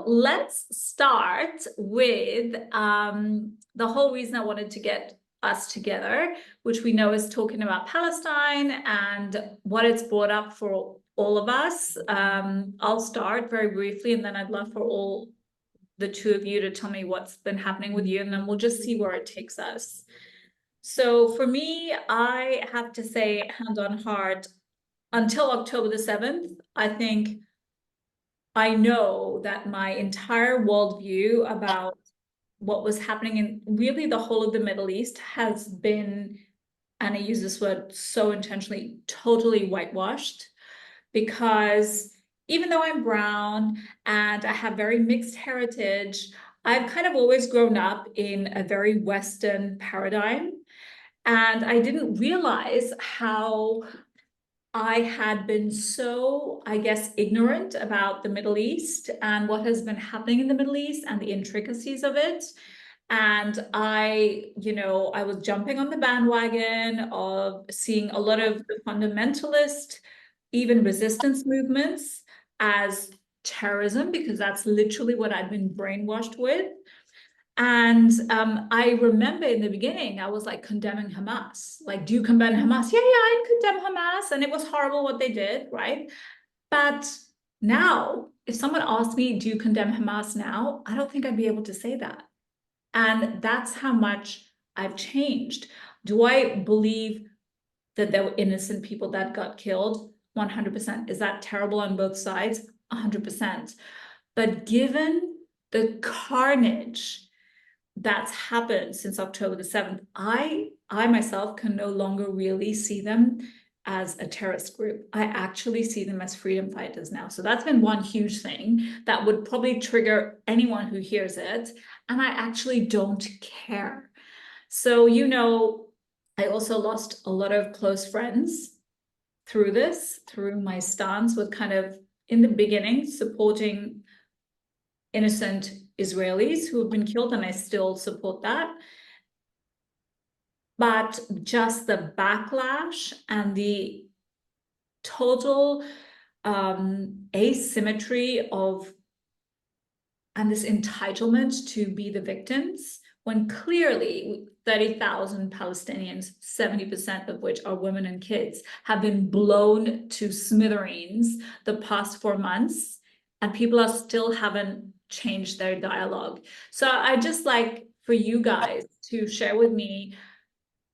let's start with the whole reason I wanted to get us together, which we know is talking about Palestine and what it's brought up for all of us. I'll start very briefly, and then I'd love for all the two of you to tell me what's been happening with you, and then we'll just see where it takes us. So for me, I have to say, hand on heart, until October the 7th, I think I know that my entire worldview about what was happening in really the whole of the Middle East has been, and I use this word so intentionally, totally whitewashed. Because even though I'm brown and I have very mixed heritage, I've kind of always grown up in a very Western paradigm. And I didn't realize how I had been so, I guess, ignorant about the Middle East and what has been happening in the Middle East and the intricacies of it. And I was jumping on the bandwagon of seeing a lot of the fundamentalist, even resistance movements as terrorism, because that's literally what I'd been brainwashed with. And I remember in the beginning, I was like condemning Hamas. Like, do you condemn Hamas? Yeah, I condemn Hamas. And it was horrible what they did, right? But now, if someone asked me, do you condemn Hamas now? I don't think I'd be able to say that. And that's how much I've changed. Do I believe that there were innocent people that got killed? 100%. Is that terrible on both sides? 100%. But given the carnage that's happened since October the 7th, I myself can no longer really see them as a terrorist group. I actually see them as freedom fighters now. So that's been one huge thing that would probably trigger anyone who hears it. And I actually don't care. So, I also lost a lot of close friends through this, through my stance with kind of, in the beginning, supporting innocent Israelis who have been killed, and I still support that. But just the backlash and the total asymmetry of, and this entitlement to be the victims, when clearly 30,000 Palestinians, 70% of which are women and kids, have been blown to smithereens the past 4 months, and people are still haven't changed their dialogue. So I just like for you guys to share with me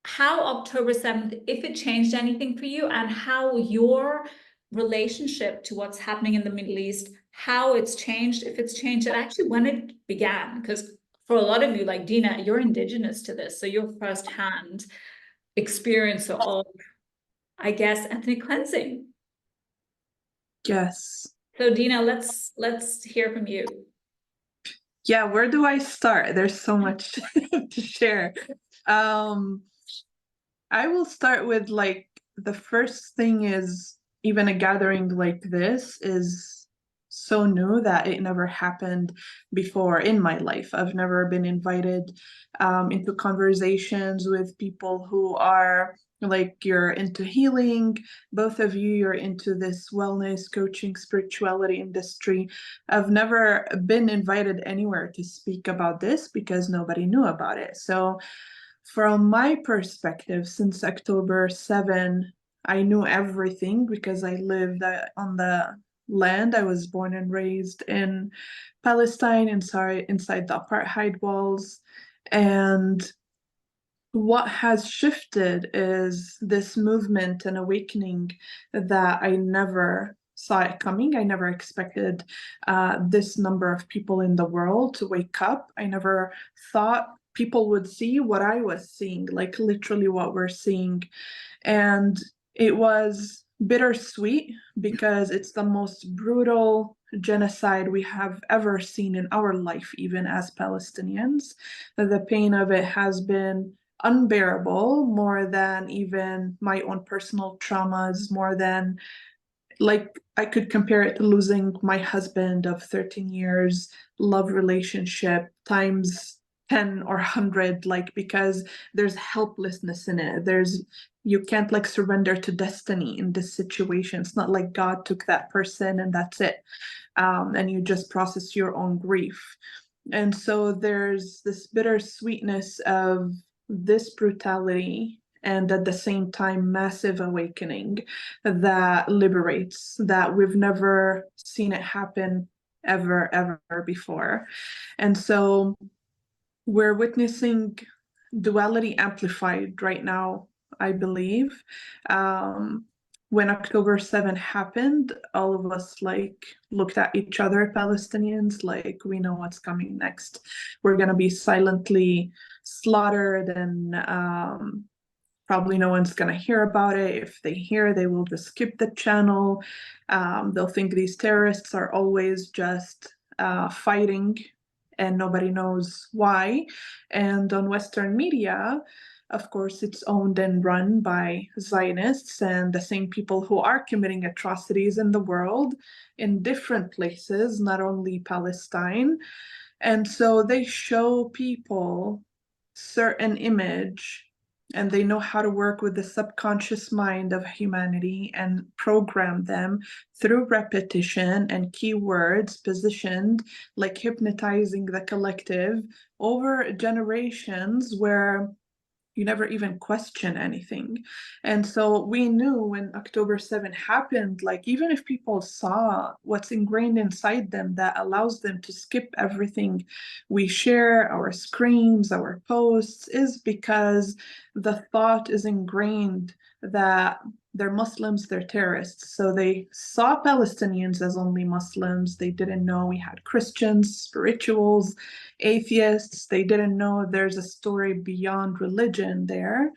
how October 7th, if it changed anything for you, and how your relationship to what's happening in the Middle East, how it's changed, if it's changed, and actually when it began. Because for a lot of you, like Dina, you're indigenous to this, so your firsthand experience of, I guess, ethnic cleansing. Yes. So Dina, let's hear from you. Yeah, where do I start? There's so much to share. I will start with like the first thing is, even a gathering like this is so new that it never happened before in my life. I've never been invited into conversations with people who are like, you're into healing, both of you, you're into this wellness, coaching, spirituality industry. I've never been invited anywhere to speak about this because nobody knew about it. So from my perspective, since October 7, I knew everything because I lived on the land. I was born and raised in Palestine, inside the apartheid walls. And what has shifted is this movement and awakening that I never saw it coming. I never expected this number of people in the world to wake up. I never thought people would see what I was seeing, like literally what we're seeing. And it was bittersweet because it's the most brutal genocide we have ever seen in our life, even as Palestinians. The pain of it has been unbearable, more than even my own personal traumas, more than, like, I could compare it to losing my husband of 13 years, love relationship times 10 or 100, like, because there's helplessness in it. There's you can't like surrender to destiny in this situation. It's not like God took that person and that's it. And you just process your own grief. And so there's this bittersweetness of this brutality and at the same time massive awakening that liberates, that we've never seen it happen ever before. And so we're witnessing duality amplified right now, I believe. When October 7 happened, all of us like looked at each other, Palestinians, like we know what's coming next. We're gonna be silently slaughtered, and probably no one's gonna hear about it. If they hear, they will just skip the channel. They'll think these terrorists are always just fighting and nobody knows why. And on Western media, of course, it's owned and run by Zionists and the same people who are committing atrocities in the world in different places, not only Palestine. And so they show people certain image, and they know how to work with the subconscious mind of humanity and program them through repetition and keywords positioned like hypnotizing the collective over generations, where you never even question anything. And so we knew when October 7 happened, like even if people saw what's ingrained inside them that allows them to skip everything we share, our screams, our posts, is because the thought is ingrained that they're Muslims, they're terrorists. So they saw Palestinians as only Muslims. They didn't know we had Christians, spirituals, atheists. They didn't know there's a story beyond religion there.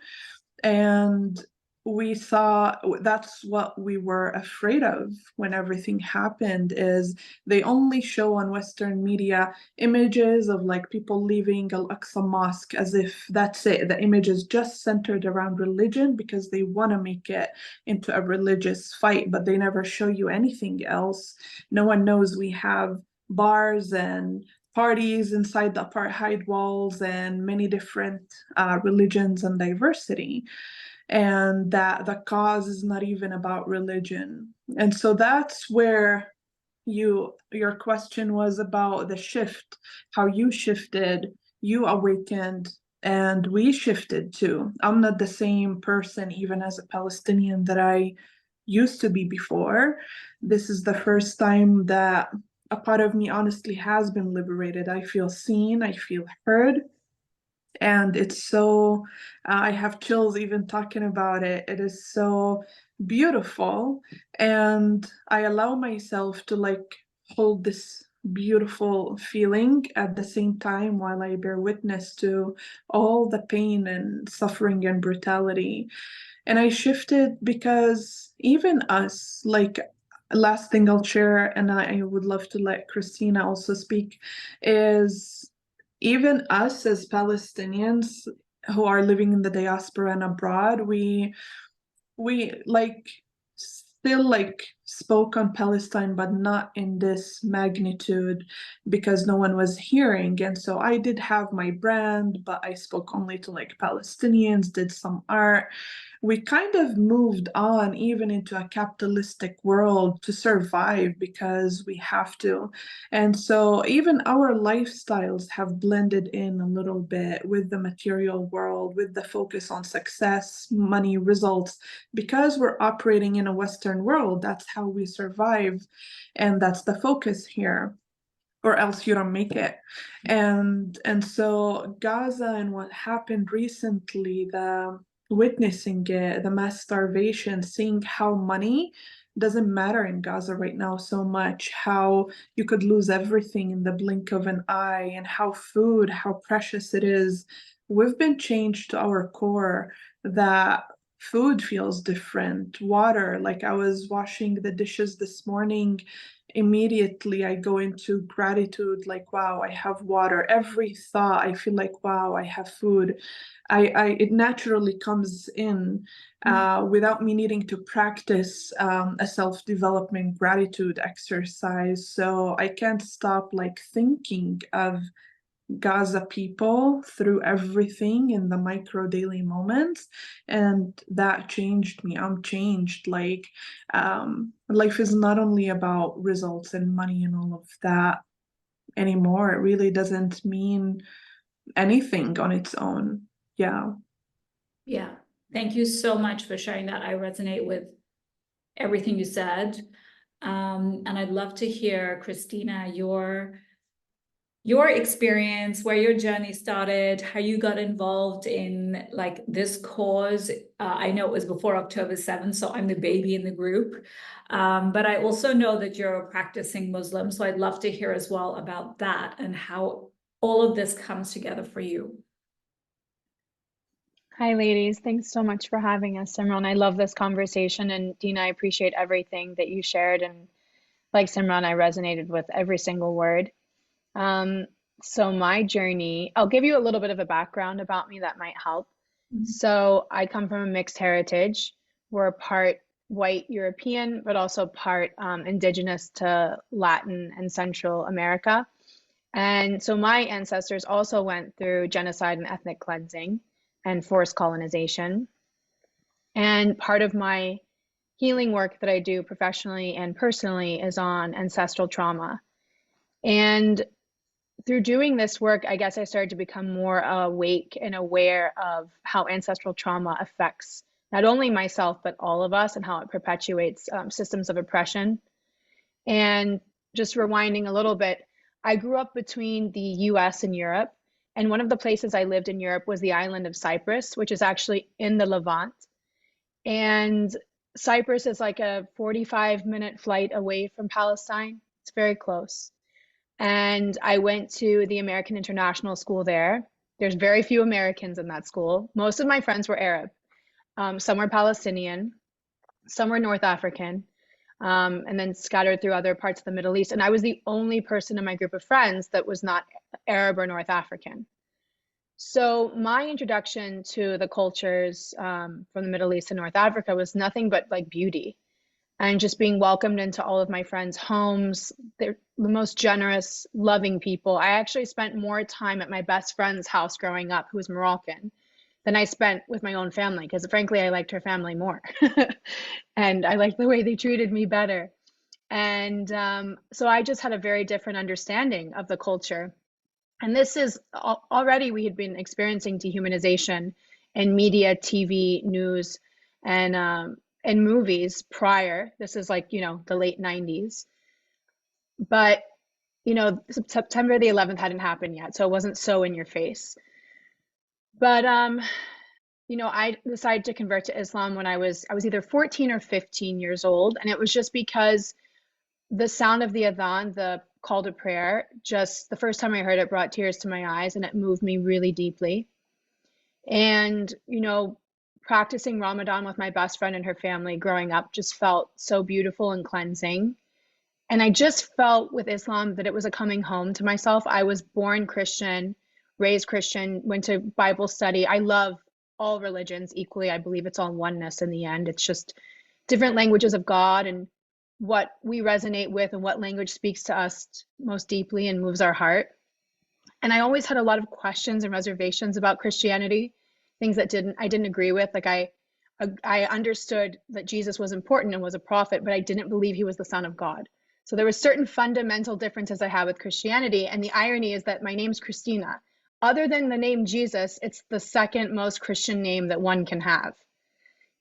And we saw that's what we were afraid of when everything happened, is they only show on Western media images of like people leaving Al-Aqsa Mosque as if that's it. The image is just centered around religion because they want to make it into a religious fight, but they never show you anything else. No one knows we have bars and parties inside the apartheid walls and many different religions and diversity, and that the cause is not even about religion. And so that's where your question was about the shift, how you shifted, you awakened, and we shifted too. I'm not the same person even as a Palestinian that I used to be before. This is the first time that a part of me honestly has been liberated. I feel seen, I feel heard, and it's so I have chills even talking about it. It is so beautiful, and I allow myself to like hold this beautiful feeling at the same time while I bear witness to all the pain and suffering and brutality. And I shifted because even us, like, last thing I'll share, and I would love to let Christina also speak, is even us as Palestinians who are living in the diaspora and abroad, we like still like spoke on Palestine, but not in this magnitude because no one was hearing. And so I did have my brand, but I spoke only to like Palestinians, did some art. We kind of moved on even into a capitalistic world to survive because we have to. And so even our lifestyles have blended in a little bit with the material world, with the focus on success, money, results, because we're operating in a Western world. That's how we survive. And that's the focus here, or else you don't make it. And so Gaza and what happened recently, the witnessing it, the mass starvation, seeing how money doesn't matter in Gaza right now so much, how you could lose everything in the blink of an eye, and how food, how precious it is. We've been changed to our core, that food feels different. Water, like I was washing the dishes this morning, immediately I go into gratitude, like, wow, I have water. Every thought, I feel like, wow, I have food. It naturally comes in without me needing to practice a self-development gratitude exercise. So I can't stop like thinking of Gaza people through everything in the micro daily moments, and that changed me. I'm changed. Like, life is not only about results and money and all of that anymore. It really doesn't mean anything on its own. Yeah. Yeah. Thank you so much for sharing that. I resonate with everything you said. And I'd love to hear, Christina, your experience, where your journey started, how you got involved in like this cause. I know it was before October 7th, so I'm the baby in the group. But I also know that you're a practicing Muslim, so I'd love to hear as well about that and how all of this comes together for you. Hi, ladies. Thanks so much for having us, Simran. I love this conversation. And Dina, I appreciate everything that you shared. And like Simran, I resonated with every single word. Um, so my journey, I'll give you a little bit of a background about me that might help. So I come from a mixed heritage. We're part white European, but also part indigenous to Latin and Central America. And so my ancestors also went through genocide and ethnic cleansing and forced colonization. And part of my healing work that I do professionally and personally is on ancestral trauma. And through doing this work, I guess I started to become more awake and aware of how ancestral trauma affects not only myself, but all of us, and how it perpetuates systems of oppression. And just rewinding a little bit, I grew up between the US and Europe. And one of the places I lived in Europe was the island of Cyprus, which is actually in the Levant. And Cyprus is like a 45-minute flight away from Palestine. It's very close. And I went to the American International School there. There's very few Americans in that school. Most of my friends were Arab. Some were Palestinian, some were North African, and then scattered through other parts of the Middle East. And I was the only person in my group of friends that was not Arab or North African. So my introduction to the cultures from the Middle East and North Africa was nothing but like beauty, and just being welcomed into all of my friends' homes. They're the most generous, loving people. I actually spent more time at my best friend's house growing up, who was Moroccan, than I spent with my own family, because frankly, I liked her family more. And I liked the way they treated me better. And so I just had a very different understanding of the culture. And this is already, we had been experiencing dehumanization in media, TV, news, and movies prior. This is like, the late 90s. But, September the 11th hadn't happened yet, so it wasn't so in your face. But, I decided to convert to Islam when I was either 14 or 15 years old. And it was just because the sound of the adhan, the call to prayer, just the first time I heard it brought tears to my eyes, and it moved me really deeply. And, practicing Ramadan with my best friend and her family growing up just felt so beautiful and cleansing. And I just felt with Islam that it was a coming home to myself. I was born Christian, raised Christian, went to Bible study. I love all religions equally. I believe it's all oneness in the end. It's just different languages of God and what we resonate with and what language speaks to us most deeply and moves our heart. And I always had a lot of questions and reservations about Christianity, things that I didn't agree with. Like I understood that Jesus was important and was a prophet, but I didn't believe he was the Son of God. So there were certain fundamental differences I had with Christianity. And the irony is that my name's Christina. Other than the name Jesus, it's the second most Christian name that one can have.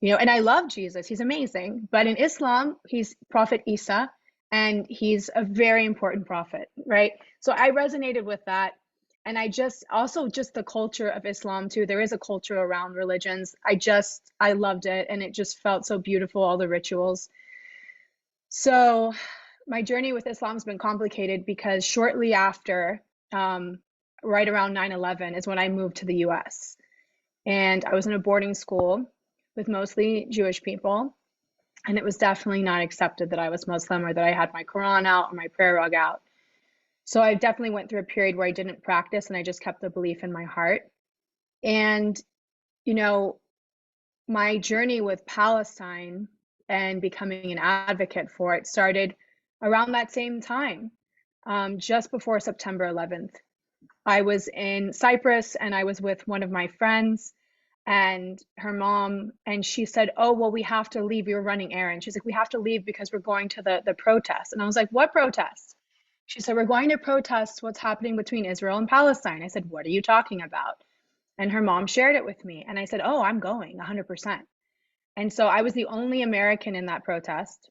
And I love Jesus. He's amazing. But in Islam, he's Prophet Isa, and he's a very important prophet, right? So I resonated with that. And I just the culture of Islam too. There is a culture around religions. I loved it. And it just felt so beautiful, all the rituals. So my journey with Islam's been complicated because shortly after, right around 9/11 is when I moved to the US. And I was in a boarding school with mostly Jewish people. And it was definitely not accepted that I was Muslim or that I had my Quran out or my prayer rug out. So I definitely went through a period where I didn't practice and I just kept the belief in my heart. And, my journey with Palestine and becoming an advocate for it started around that same time, just before September 11th. I was in Cyprus and I was with one of my friends and her mom, and she said, oh, well, we have to leave. We were running errands. She's like, we have to leave because we're going to the protest. And I was like, what protest? She said, we're going to protest what's happening between Israel and Palestine. I said, what are you talking about? And her mom shared it with me. And I said, oh, I'm going 100%. And so I was the only American in that protest.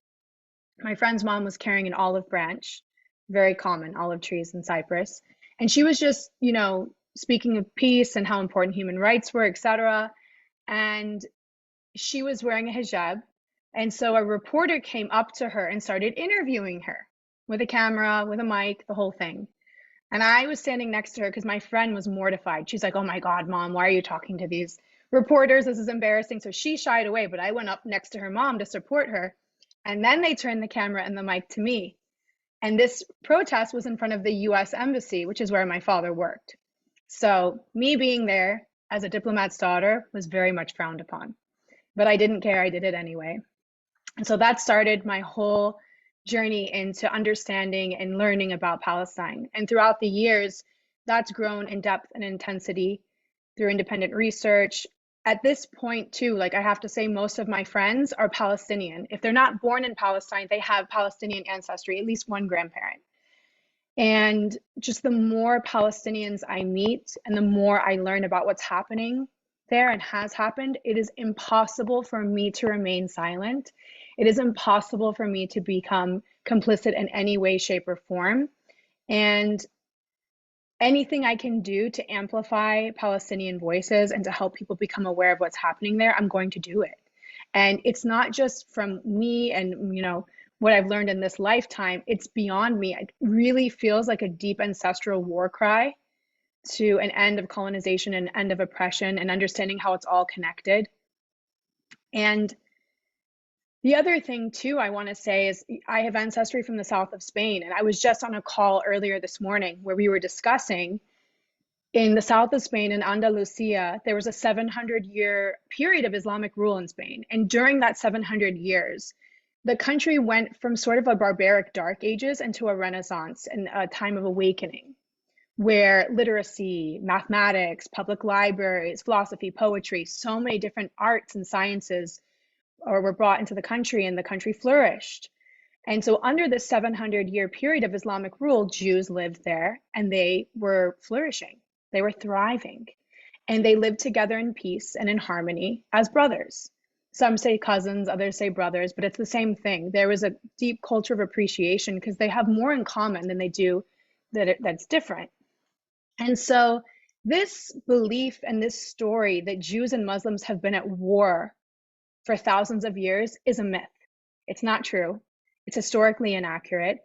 My friend's mom was carrying an olive branch, very common olive trees in Cyprus. And she was just, speaking of peace and how important human rights were, etc. And she was wearing a hijab. And so a reporter came up to her and started interviewing her with a camera, with a mic, the whole thing. And I was standing next to her because my friend was mortified. She's like, oh my God, Mom, why are you talking to these reporters? This is embarrassing. So she shied away, but I went up next to her mom to support her. And then they turned the camera and the mic to me. And this protest was in front of the US Embassy, which is where my father worked. So me being there as a diplomat's daughter was very much frowned upon. But I didn't care. I did it anyway. And so that started my whole journey into understanding and learning about Palestine. And throughout the years, that's grown in depth and intensity through independent research. At this point, too, like I have to say, most of my friends are Palestinian. If they're not born in Palestine, they have Palestinian ancestry, at least one grandparent. And just the more Palestinians I meet and the more I learn about what's happening there and has happened, it is impossible for me to remain silent. It is impossible for me to become complicit in any way, shape, or form. And anything I can do to amplify Palestinian voices and to help people become aware of what's happening there, I'm going to do it. And it's not just from me and, what I've learned in this lifetime, it's beyond me. It really feels like a deep ancestral war cry to an end of colonization and end of oppression and understanding how it's all connected. And the other thing too, I want to say is I have ancestry from the south of Spain. And I was just on a call earlier this morning where we were discussing in the south of Spain, in Andalusia, there was a 700-year period of Islamic rule in Spain. And during that 700 years, the country went from sort of a barbaric dark ages into a renaissance and a time of awakening, where literacy, mathematics, public libraries, philosophy, poetry, so many different arts and sciences were brought into the country, and the country flourished. And so under this 700-year period of Islamic rule, Jews lived there and they were flourishing. They were thriving. And they lived together in peace and in harmony as brothers. Some say cousins, others say brothers, but it's the same thing. There was a deep culture of appreciation because they have more in common than they do that's different. And so this belief and this story that Jews and Muslims have been at war for thousands of years is a myth. It's not true. It's historically inaccurate.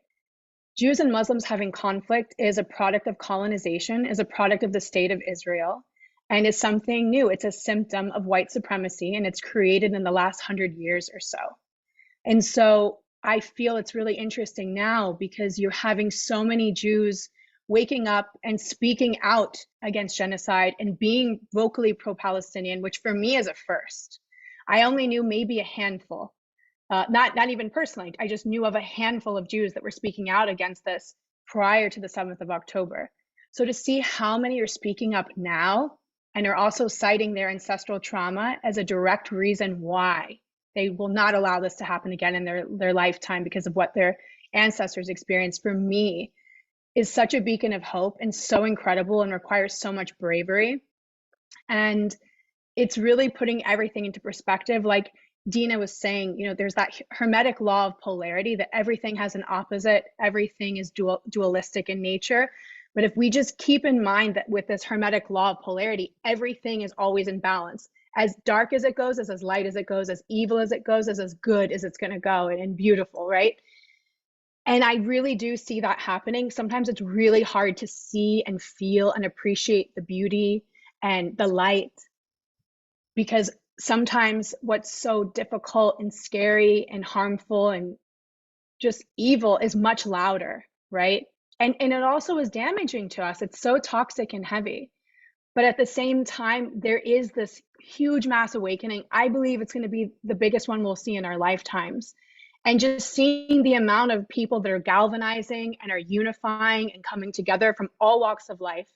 Jews and Muslims having conflict is a product of colonization, is a product of the state of Israel, and is something new. It's a symptom of white supremacy, and it's created in the last 100 years or so. And so I feel it's really interesting now because you're having so many Jews waking up and speaking out against genocide and being vocally pro-Palestinian, which for me is a first. I only knew maybe a handful, not even personally. I just knew of a handful of Jews that were speaking out against this prior to the 7th of October. So to see how many are speaking up now and are also citing their ancestral trauma as a direct reason why they will not allow this to happen again in their lifetime because of what their ancestors experienced, for me, is such a beacon of hope and so incredible and requires so much bravery. And it's really putting everything into perspective. Like Dina was saying, there's that hermetic law of polarity that everything has an opposite, everything is dualistic in nature. But if we just keep in mind that with this hermetic law of polarity, everything is always in balance. As dark as it goes, as light as it goes, as evil as it goes, as good as it's going to go, and beautiful, right? And I really do see that happening. Sometimes it's really hard to see and feel and appreciate the beauty and the light, because sometimes what's so difficult and scary and harmful and just evil is much louder, right? And it also is damaging to us. It's so toxic and heavy. But at the same time, there is this huge mass awakening. I believe it's going to be the biggest one we'll see in our lifetimes. And just seeing the amount of people that are galvanizing and are unifying and coming together from all walks of life,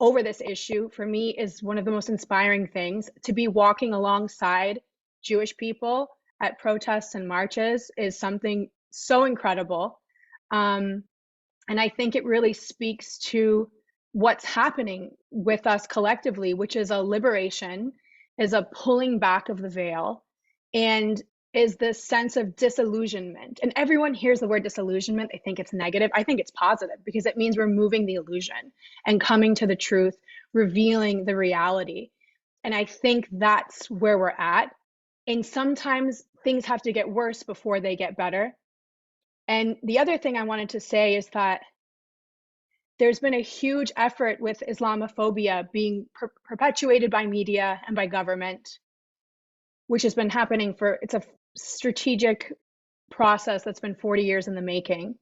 over this issue for me is one of the most inspiring things. To be walking alongside Jewish people at protests and marches is something so incredible. And I think it really speaks to what's happening with us collectively, which is a liberation, is a pulling back of the veil, and is this sense of disillusionment. And everyone hears the word disillusionment, they think it's negative. I think it's positive because it means removing the illusion and coming to the truth, revealing the reality. And I think that's where we're at. And sometimes things have to get worse before they get better. And the other thing I wanted to say is that there's been a huge effort with Islamophobia being perpetuated by media and by government, which has been happening it's a strategic process that's been 40 years in the making.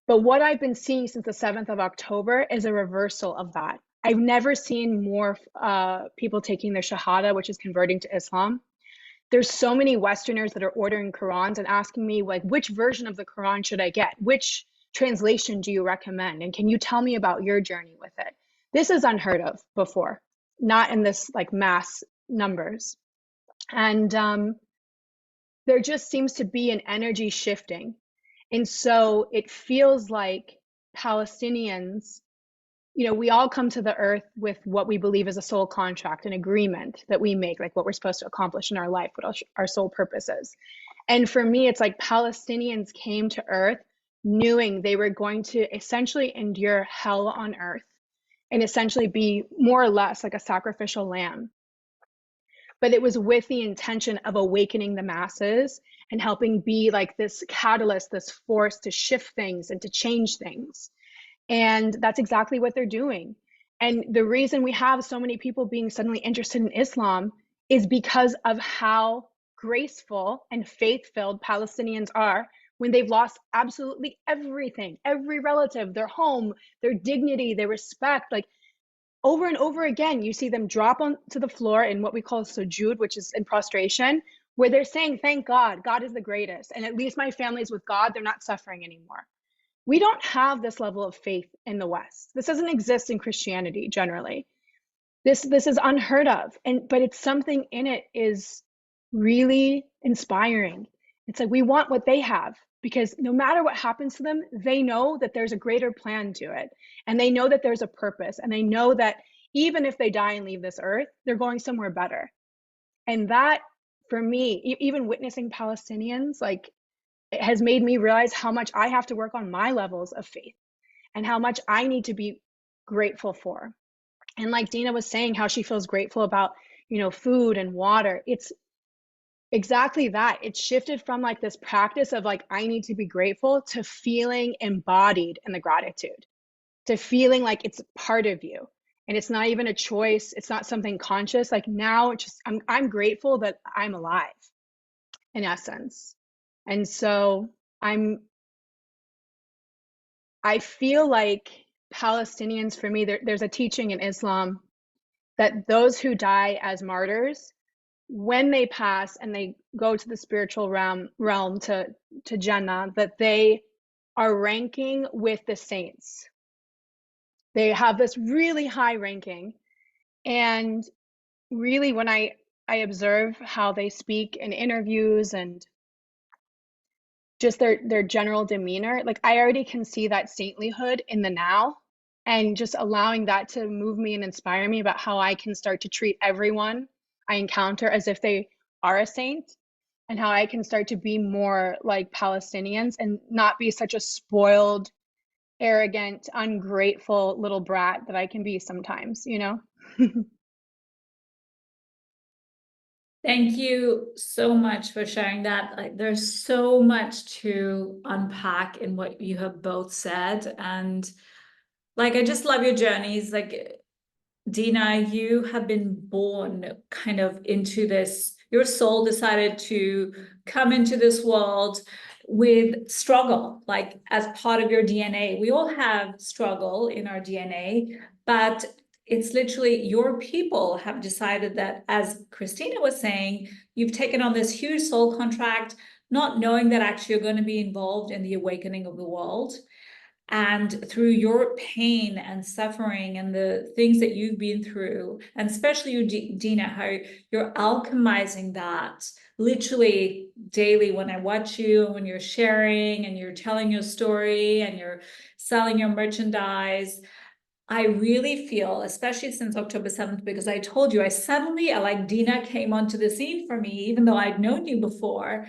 But what I've been seeing since the 7th of October is a reversal of that. I've never seen more people taking their Shahada, which is converting to Islam. There's so many Westerners that are ordering Qurans and asking me, like, which version of the Quran should I get? Which translation do you recommend? And can you tell me about your journey with it? This is unheard of before, not in this like mass numbers. And there just seems to be an energy shifting. And so it feels like Palestinians, you know, we all come to the earth with what we believe is a soul contract, an agreement that we make, like what we're supposed to accomplish in our life, what our soul purpose is. And for me, it's like Palestinians came to earth knowing they were going to essentially endure hell on earth and essentially be more or less like a sacrificial lamb. But it was with the intention of awakening the masses and helping be like this catalyst, this force to shift things and to change things. And that's exactly what they're doing. And the reason we have so many people being suddenly interested in Islam is because of how graceful and faith-filled Palestinians are when they've lost absolutely everything, every relative, their home, their dignity, their respect. Like over and over again, you see them drop onto the floor in what we call sujud, which is in prostration, where they're saying, thank God, God is the greatest. And at least my family's with God, they're not suffering anymore. We don't have this level of faith in the West. This doesn't exist in Christianity generally. This is unheard of. But it's something in it is really inspiring. It's like we want what they have because no matter what happens to them, they know that there's a greater plan to it. And they know that there's a purpose. And they know that even if they die and leave this earth, they're going somewhere better. And that, for me, even witnessing Palestinians, like, it has made me realize how much I have to work on my levels of faith and how much I need to be grateful for. And like Dina was saying, how she feels grateful about, you know, food and water. It's exactly that. It's shifted from like this practice of like, I need to be grateful to feeling embodied in the gratitude, to feeling like it's part of you. And it's not even a choice. It's not something conscious. Like now it's just, I'm grateful that I'm alive in essence. And so I feel like Palestinians, for me, there's a teaching in Islam that those who die as martyrs, when they pass and they go to the spiritual realm to Jannah, that they are ranking with the saints. They have this really high ranking. And really, when I observe how they speak in interviews and just their general demeanor, like I already can see that saintlyhood in the now, and just allowing that to move me and inspire me about how I can start to treat everyone I encounter as if they are a saint, and how I can start to be more like Palestinians and not be such a spoiled, arrogant, ungrateful little brat that I can be sometimes, you know? Thank you so much for sharing that. Like, there's so much to unpack in what you have both said. And like, I just love your journeys. Like, Dina, you have been born kind of into this. Your soul decided to come into this world with struggle, like as part of your DNA. We all have struggle in our DNA, but it's literally your people have decided that, as Christina was saying, you've taken on this huge soul contract, not knowing that actually you're going to be involved in the awakening of the world. And through your pain and suffering and the things that you've been through, and especially you, Dina, how you're alchemizing that literally daily when I watch you, when you're sharing and you're telling your story and you're selling your merchandise. I really feel, especially since October 7th, because I told you, I like Dina came onto the scene for me, even though I'd known you before.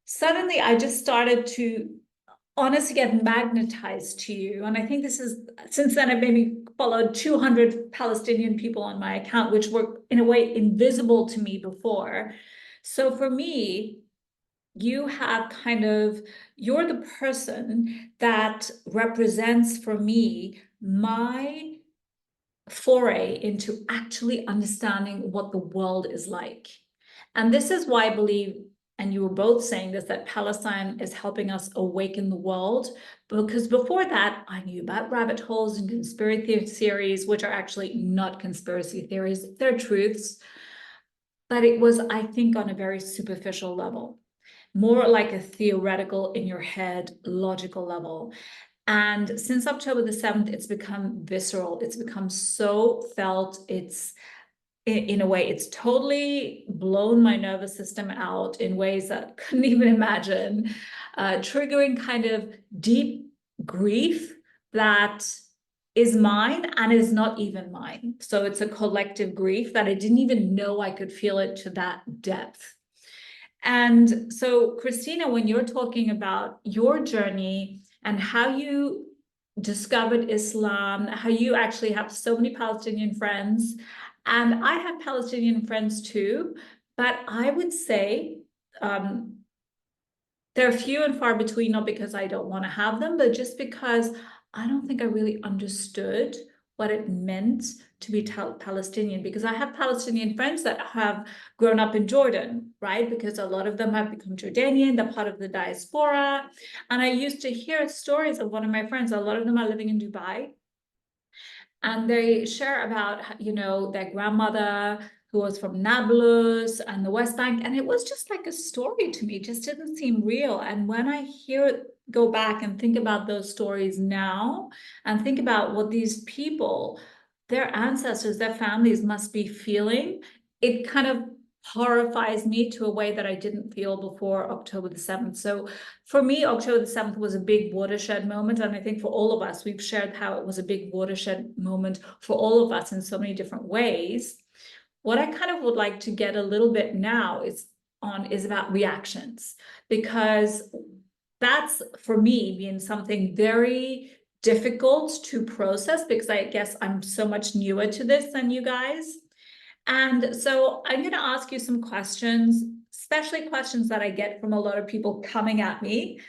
Suddenly, I just started to honestly get magnetized to you. And I think this is, since then, I've maybe followed 200 Palestinian people on my account, which were in a way invisible to me before. So for me, you have you're the person that represents for me my foray into actually understanding what the world is like. And this is why I believe, and you were both saying this, that Palestine is helping us awaken the world. Because before that, I knew about rabbit holes and conspiracy theories, which are actually not conspiracy theories, they're truths. But it was, I think, on a very superficial level, more like a theoretical in your head, logical level. And since October the 7th, it's become visceral. It's become so felt. It's, in a way, it's totally blown my nervous system out in ways that I couldn't even imagine, triggering kind of deep grief that is mine and is not even mine. So it's a collective grief that I didn't even know I could feel it to that depth. And so, Christina, when you're talking about your journey and how you discovered Islam, how you actually have so many Palestinian friends, and I have Palestinian friends too, but I would say they're few and far between, not because I don't want to have them, but just because I don't think I really understood what it meant to be Palestinian, because I have Palestinian friends that have grown up in Jordan, right? Because a lot of them have become Jordanian, they're part of the diaspora. And I used to hear stories of one of my friends, a lot of them are living in Dubai, and they share about, their grandmother who was from Nablus and the West Bank. And it was just like a story to me, it just didn't seem real. And when I go back and think about those stories now and think about what these people, their ancestors, their families must be feeling, it kind of horrifies me to a way that I didn't feel before October the 7th. So for me, October the 7th was a big watershed moment. And I think for all of us, we've shared how it was a big watershed moment for all of us in so many different ways. What I kind of would like to get a little bit now is about reactions, because that's for me been something very difficult to process, because I guess I'm so much newer to this than you guys. And so I'm going to ask you some questions, especially questions that I get from a lot of people coming at me.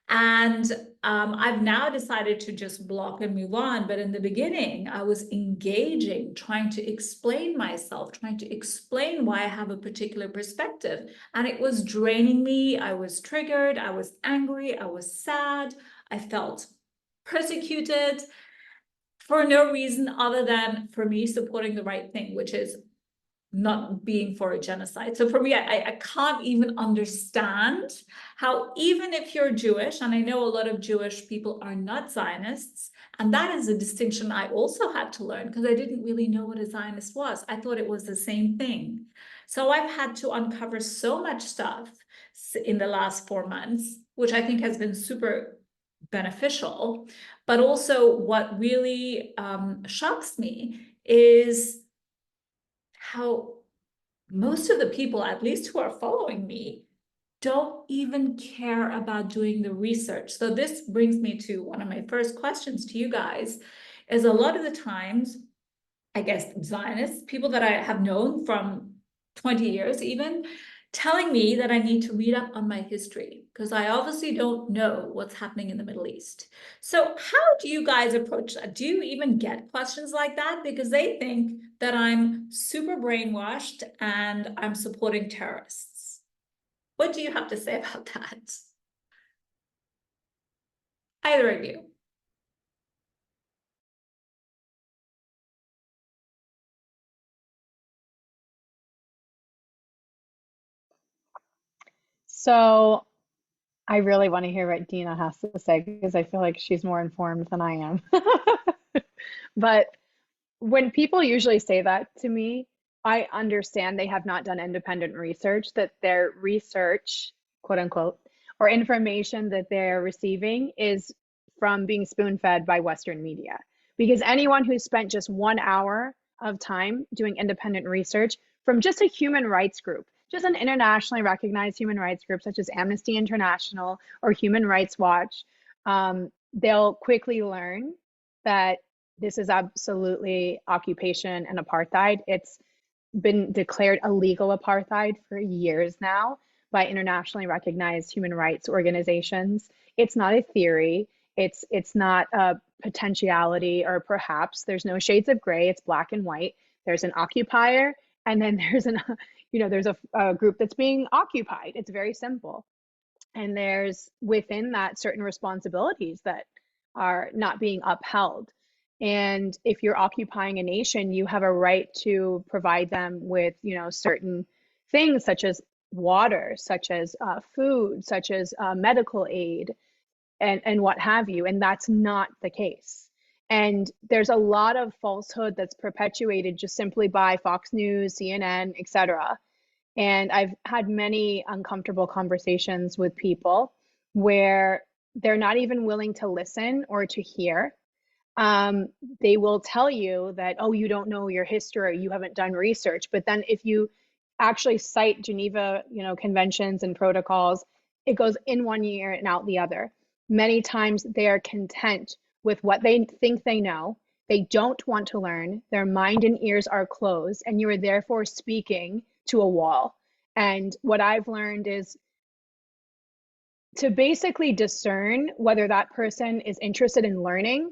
And I've now decided to just block and move on. But in the beginning, I was engaging, trying to explain myself, trying to explain why I have a particular perspective. And it was draining me. I was triggered. I was angry. I was sad. I felt persecuted for no reason other than for me supporting the right thing, which is not being for a genocide. So for me, I can't even understand how, even if you're Jewish, and I know a lot of Jewish people are not Zionists, and that is a distinction I also had to learn, because I didn't really know what a Zionist was. I thought it was the same thing. So I've had to uncover so much stuff in the last 4 months, which I think has been super beneficial. But also what really shocks me is how most of the people, at least who are following me, don't even care about doing the research. So this brings me to one of my first questions to you guys, is a lot of the times, I guess, Zionists, people that I have known from 20 years even, telling me that I need to read up on my history, because I obviously don't know what's happening in the Middle East. So how do you guys approach that? Do you even get questions like that? Because they think that I'm super brainwashed and I'm supporting terrorists. What do you have to say about that? Either of you. So I really want to hear what Dina has to say because I feel like she's more informed than I am. But when people usually say that to me, I understand they have not done independent research, that their research, quote unquote, or information that they're receiving is from being spoon-fed by Western media. Because anyone who's spent just 1 hour of time doing independent research from just a human rights group, just an internationally recognized human rights group such as Amnesty International or Human Rights Watch, they'll quickly learn that this is absolutely occupation and apartheid. It's been declared illegal apartheid for years now by internationally recognized human rights organizations. It's not a theory. It's not a potentiality or perhaps. There's no shades of gray. It's black and white. There's an occupier, and then there's an there's a group that's being occupied. It's very simple. And there's within that certain responsibilities that are not being upheld. And if you're occupying a nation, you have a right to provide them with, certain things such as water, such as food, such as medical aid, and what have you. And that's not the case. And there's a lot of falsehood that's perpetuated just simply by Fox News, CNN, etc. And I've had many uncomfortable conversations with people where they're not even willing to listen or to hear. They will tell you that, oh, you don't know your history, you haven't done research. But then if you actually cite Geneva, conventions and protocols, it goes in one ear and out the other. Many times they are content with what they think they know. They don't want to learn. Their mind and ears are closed, and you are therefore speaking to a wall. And what I've learned is to basically discern whether that person is interested in learning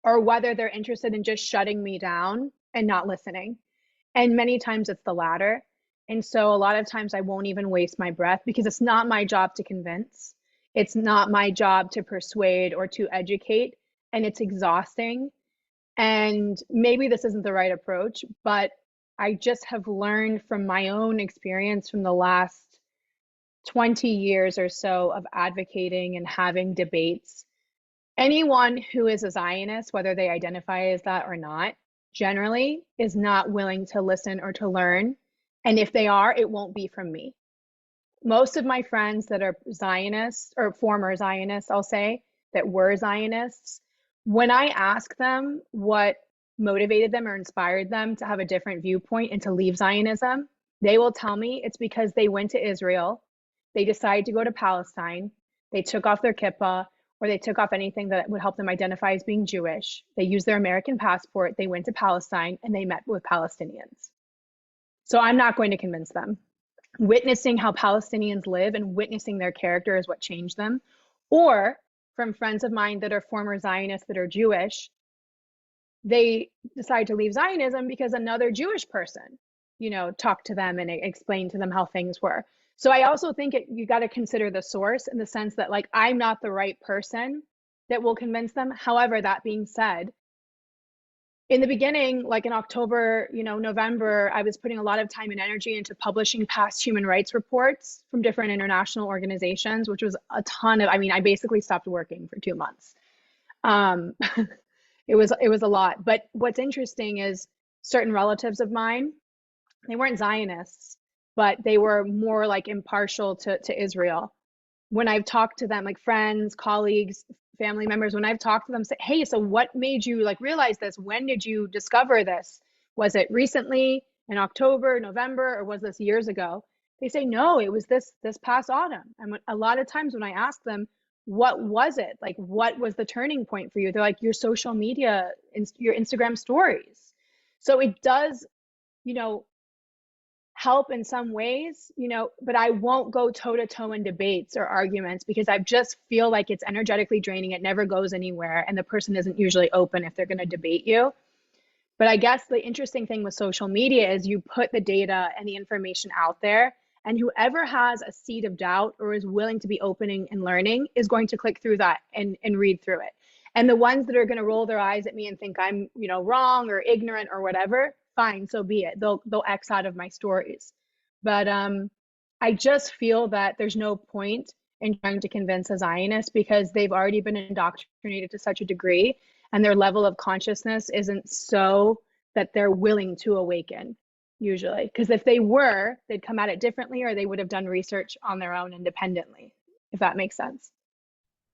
or whether they're interested in just shutting me down and not listening. And many times it's the latter. And so a lot of times I won't even waste my breath because it's not my job to convince. It's not my job to persuade or to educate. And it's exhausting. And maybe this isn't the right approach, but I just have learned from my own experience from the last 20 years or so of advocating and having debates. Anyone who is a Zionist, whether they identify as that or not, generally is not willing to listen or to learn. And if they are, it won't be from me. Most of my friends that are Zionists or former Zionists, I'll say, that were Zionists, when I ask them what motivated them or inspired them to have a different viewpoint and to leave Zionism, they will tell me it's because they went to Israel, they decided to go to Palestine, they took off their kippah, or they took off anything that would help them identify as being Jewish. They used their American passport, they went to Palestine, and they met with Palestinians. So I'm not going to convince them. Witnessing how Palestinians live and witnessing their character is what changed them. Or from friends of mine that are former Zionists that are Jewish, they decide to leave Zionism because another Jewish person, talked to them and explained to them how things were. So I also think you got to consider the source in the sense that, like, I'm not the right person that will convince them. However, that being said, in the beginning, like in October, November, I was putting a lot of time and energy into publishing past human rights reports from different international organizations, which was a ton of, I basically stopped working for 2 months. It was a lot. But what's interesting is certain relatives of mine, they weren't Zionists, but they were more like impartial to Israel. When I've talked to them, like friends, colleagues, family members, when I've talked to them, say, hey, so what made you realize this? When did you discover this? Was it recently in October, November, or was this years ago? They say, no, it was this past autumn. And a lot of times when I ask them, what was it? Like, what was the turning point for you? They're like, your social media, your Instagram stories. So it does, help in some ways, but I won't go toe to toe in debates or arguments because I just feel like it's energetically draining. It never goes anywhere. And the person isn't usually open if they're going to debate you. But I guess the interesting thing with social media is you put the data and the information out there, and whoever has a seed of doubt or is willing to be opening and learning is going to click through that and read through it. And the ones that are going to roll their eyes at me and think I'm, wrong or ignorant or whatever, fine, so be it. They'll X out of my stories. But I just feel that there's no point in trying to convince a Zionist, because they've already been indoctrinated to such a degree, and their level of consciousness isn't so that they're willing to awaken, usually. Because if they were, they'd come at it differently, or they would have done research on their own independently, if that makes sense.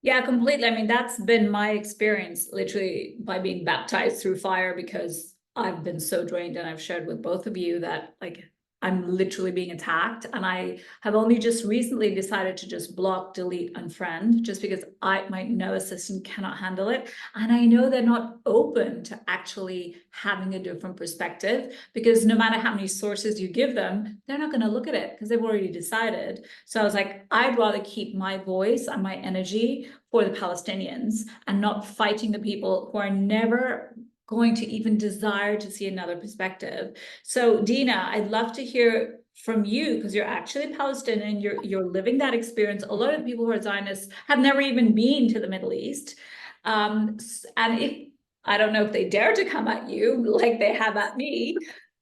Yeah, completely. I mean, that's been my experience, literally, by being baptized through fire, because I've been so drained, and I've shared with both of you that, like, I'm literally being attacked, and I have only just recently decided to just block, delete, unfriend, just because my nervous system cannot handle it. And I know they're not open to actually having a different perspective, because no matter how many sources you give them, they're not going to look at it because they've already decided. So I was like, I'd rather keep my voice and my energy for the Palestinians, and not fighting the people who are never going to even desire to see another perspective. So Dina, I'd love to hear from you, because you're actually Palestinian, you're living that experience. A lot of people who are Zionists have never even been to the Middle East. And if, I don't know if they dare to come at you like they have at me,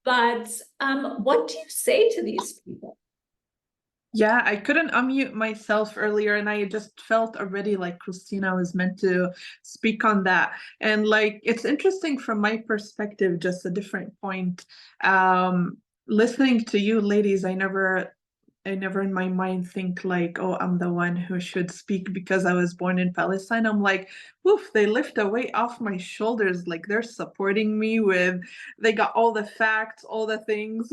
but what do you say to these people? Yeah, I couldn't unmute myself earlier, and I just felt already like Christina was meant to speak on that. And like, it's interesting from my perspective, just a different point. Listening to you ladies, I never in my mind think like, oh, I'm the one who should speak because I was born in Palestine. I'm like, woof, they lift a weight off my shoulders. Like, they're supporting me with, they got all the facts, all the things.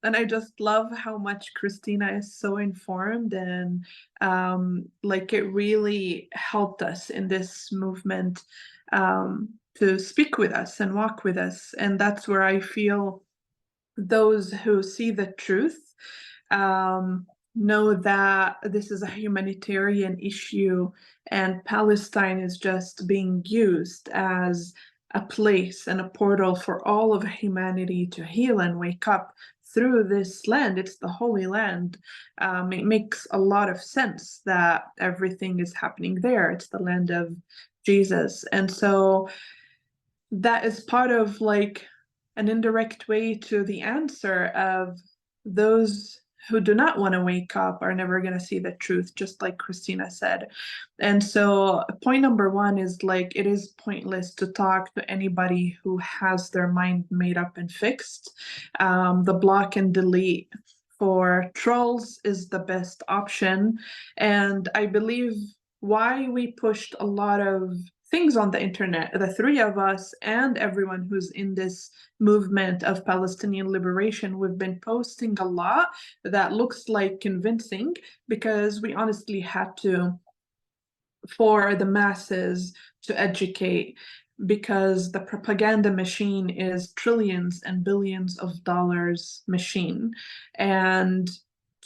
And I just love how much Christina is so informed, and like, it really helped us in this movement to speak with us and walk with us. And that's where I feel those who see the truth know that this is a humanitarian issue, and Palestine is just being used as a place and a portal for all of humanity to heal and wake up through this land. It's the Holy Land. It makes a lot of sense that everything is happening there. It's the land of Jesus. And so that is part of like an indirect way to the answer of those who do not want to wake up are never going to see the truth, just like Christina said. And so point number one is like, it is pointless to talk to anybody who has their mind made up and fixed. The block and delete for trolls is the best option. And I believe why we pushed a lot of things on the internet, the three of us and everyone who's in this movement of Palestinian liberation, we've been posting a lot that looks like convincing, because we honestly had to, for the masses to educate, because the propaganda machine is trillions and billions of dollars machine. And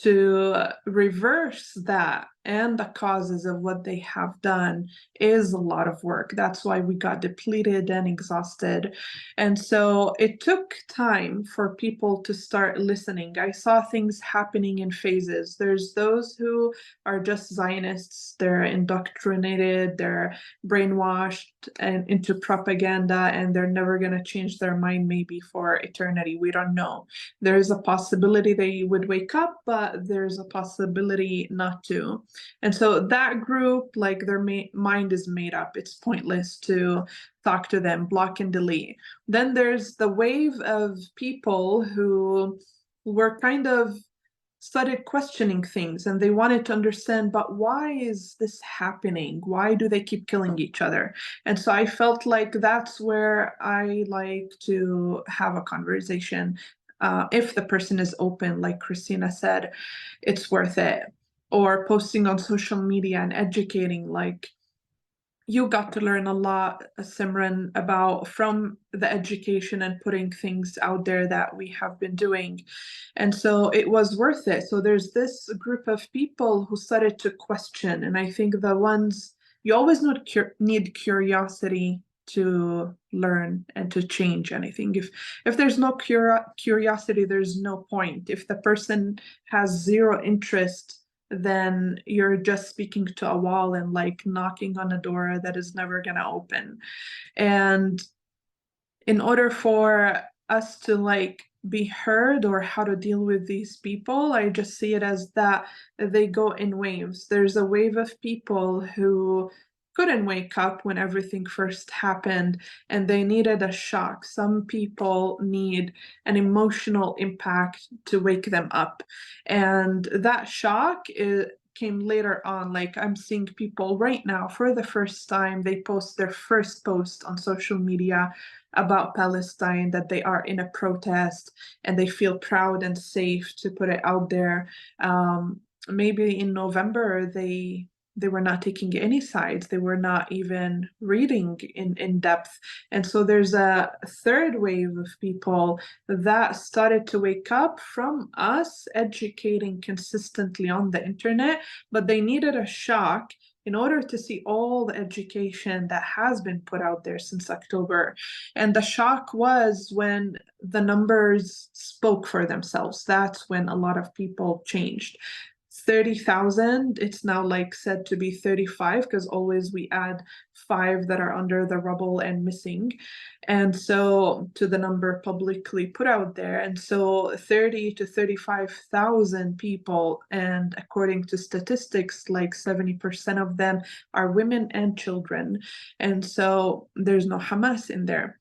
to reverse that and the causes of what they have done is a lot of work. That's why we got depleted and exhausted. And so it took time for people to start listening. I saw things happening in phases. There's those who are just Zionists, they're indoctrinated, they're brainwashed and into propaganda, and they're never going to change their mind, maybe for eternity. We don't know. There's a possibility they would wake up, but there's a possibility not to. And so that group, like, their mind is made up. It's pointless to talk to them, block and delete. Then there's the wave of people who were kind of started questioning things, and they wanted to understand, but why is this happening? Why do they keep killing each other? And so I felt like that's where I like to have a conversation. If the person is open, like Christina said, it's worth it. Or posting on social media and educating, like, you got to learn a lot, Simran, about from the education and putting things out there that we have been doing. And so it was worth it. So there's this group of people who started to question. And I think the ones, you always need curiosity to learn and to change anything. If there's no curiosity, there's no point. If the person has zero interest, then you're just speaking to a wall and like knocking on a door that is never going to open. And in order for us to like be heard or how to deal with these people. I just see it as that they go in waves. There's a wave of people who couldn't wake up when everything first happened and they needed a shock. Some people need an emotional impact to wake them up. And that shock came later on. Like I'm seeing people right now for the first time, they post their first post on social media about Palestine, that they are in a protest and they feel proud and safe to put it out there. Maybe in November they were not taking any sides. They were not even reading in depth. And so there's a third wave of people that started to wake up from us educating consistently on the internet, but they needed a shock in order to see all the education that has been put out there since October. And the shock was when the numbers spoke for themselves. That's when a lot of people changed. 30,000, it's now like said to be 35 because always we add 5 that are under the rubble and missing. And so to the number publicly put out there. And so 30 to 35,000 people, and according to statistics, like 70% of them are women and children. And so there's no Hamas in there.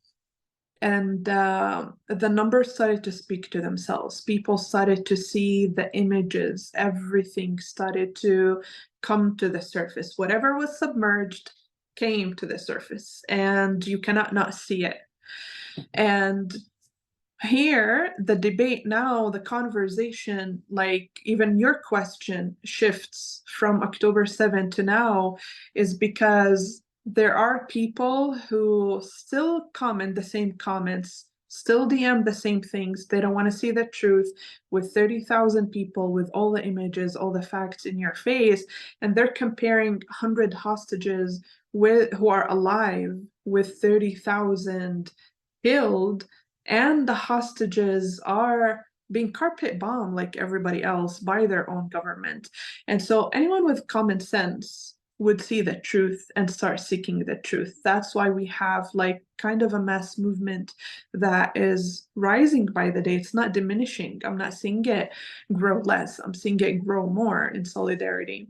And the numbers started to speak to themselves. People started to see the images. Everything started to come to the surface. Whatever was submerged came to the surface, and you cannot not see it. And here, the debate now, the conversation, like even your question shifts from October 7th to now, is because there are people who still comment the same comments, still DM the same things. They don't want to see the truth with 30,000 people, with all the images, all the facts in your face. And they're comparing 100 hostages who are alive with 30,000 killed. And the hostages are being carpet bombed like everybody else by their own government. And so anyone with common sense would see the truth and start seeking the truth. That's why we have like kind of a mass movement that is rising by the day. It's not diminishing. I'm not seeing it grow less. I'm seeing it grow more in solidarity.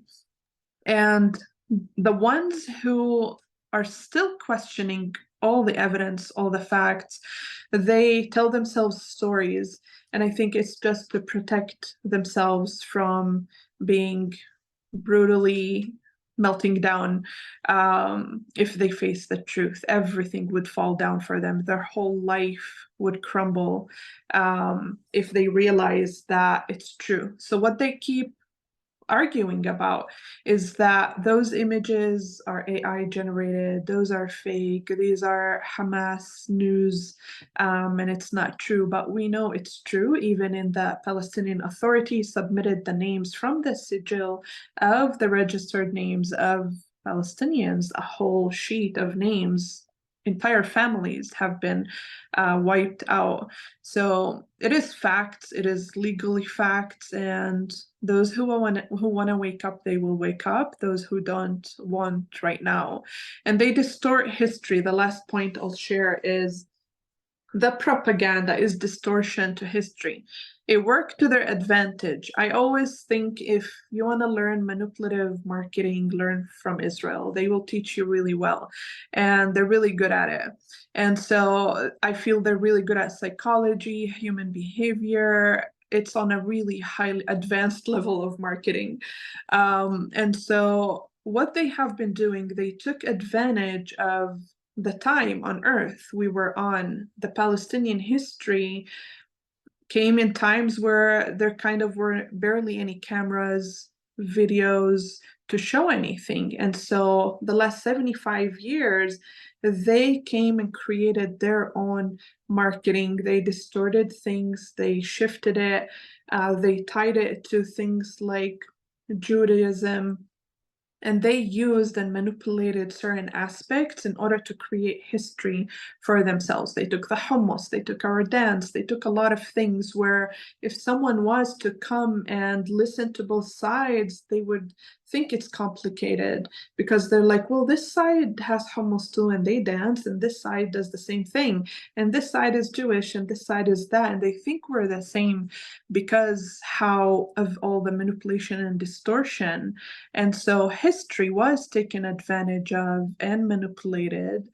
And the ones who are still questioning all the evidence, all the facts, they tell themselves stories. And I think it's just to protect themselves from being brutally melting down. If they face the truth, everything would fall down for them. Their whole life would crumble if they realize that it's true. So what they keep arguing about is that those images are AI generated, those are fake, these are Hamas news, and it's not true. But we know it's true. Even in the Palestinian Authority submitted the names from the sigil of the registered names of Palestinians, a whole sheet of names. Entire families have been wiped out. So it is facts, it is legally facts, and those who want to wake up, they will wake up. Those who don't won't right now. And they distort history. The last point I'll share is the propaganda is distortion to history. It worked to their advantage. I always think if you want to learn manipulative marketing, learn from Israel. They will teach you really well, and they're really good at it. And so I feel they're really good at psychology, human behavior. It's on a really highly advanced level of marketing. And so what they have been doing, they took advantage of the time on earth we were on. The Palestinian history came in times where there kind of were barely any cameras, videos to show anything. And so the last 75 years, they came and created their own marketing. They distorted things, they shifted it, they tied it to things like Judaism, and they used and manipulated certain aspects in order to create history for themselves. They took the hummus, they took our dance, they took a lot of things where if someone was to come and listen to both sides, they would think it's complicated because they're like, well, this side has hummus too and they dance, and this side does the same thing, and this side is Jewish and this side is that, and they think we're the same because how of all the manipulation and distortion. And so history was taken advantage of and manipulated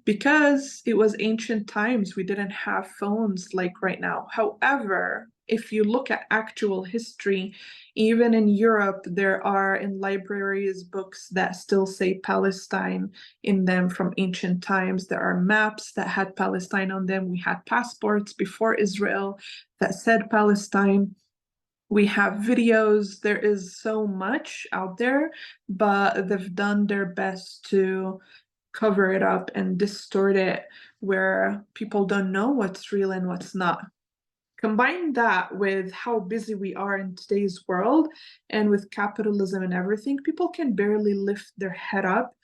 because it was ancient times. We didn't have phones like right now. However, if you look at actual history, even in Europe, there are in libraries books that still say Palestine in them from ancient times. There are maps that had Palestine on them. We had passports before Israel that said Palestine. We have videos. There is so much out there, but they've done their best to cover it up and distort it where people don't know what's real and what's not. Combine that with how busy we are in today's world and with capitalism and everything, people can barely lift their head up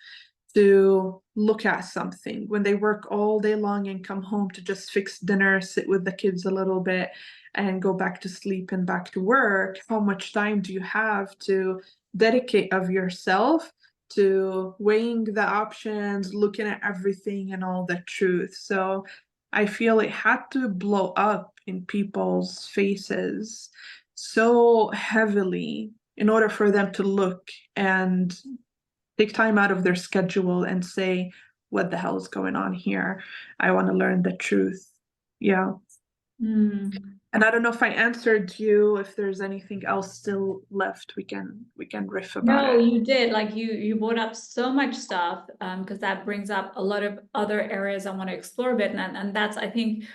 to look at something when they work all day long and come home to just fix dinner, sit with the kids a little bit, and go back to sleep and back to work. How much time do you have to dedicate of yourself to weighing the options, looking at everything and all the truth? So I feel it had to blow up in people's faces so heavily in order for them to look and take time out of their schedule and say, what the hell is going on here? I want to learn the truth. Yeah. And I don't know if I answered you. If there's anything else still left, we can riff about No, it. you did. Like you brought up so much stuff, because that brings up a lot of other areas I want to explore a bit. And that's, I think,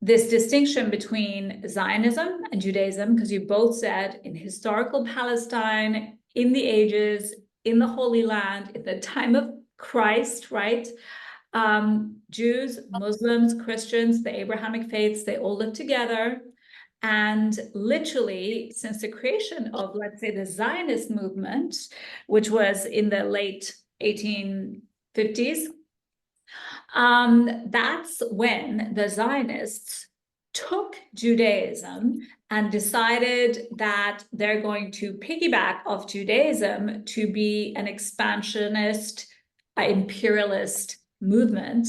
this distinction between Zionism and Judaism, because you both said in historical Palestine, in the ages, in the Holy Land, at the time of Christ, right? Jews, Muslims, Christians, the Abrahamic faiths, they all lived together. And literally, since the creation of, let's say, the Zionist movement, which was in the late 1850s, that's when the Zionists took Judaism and decided that they're going to piggyback off Judaism to be an expansionist, imperialist movement.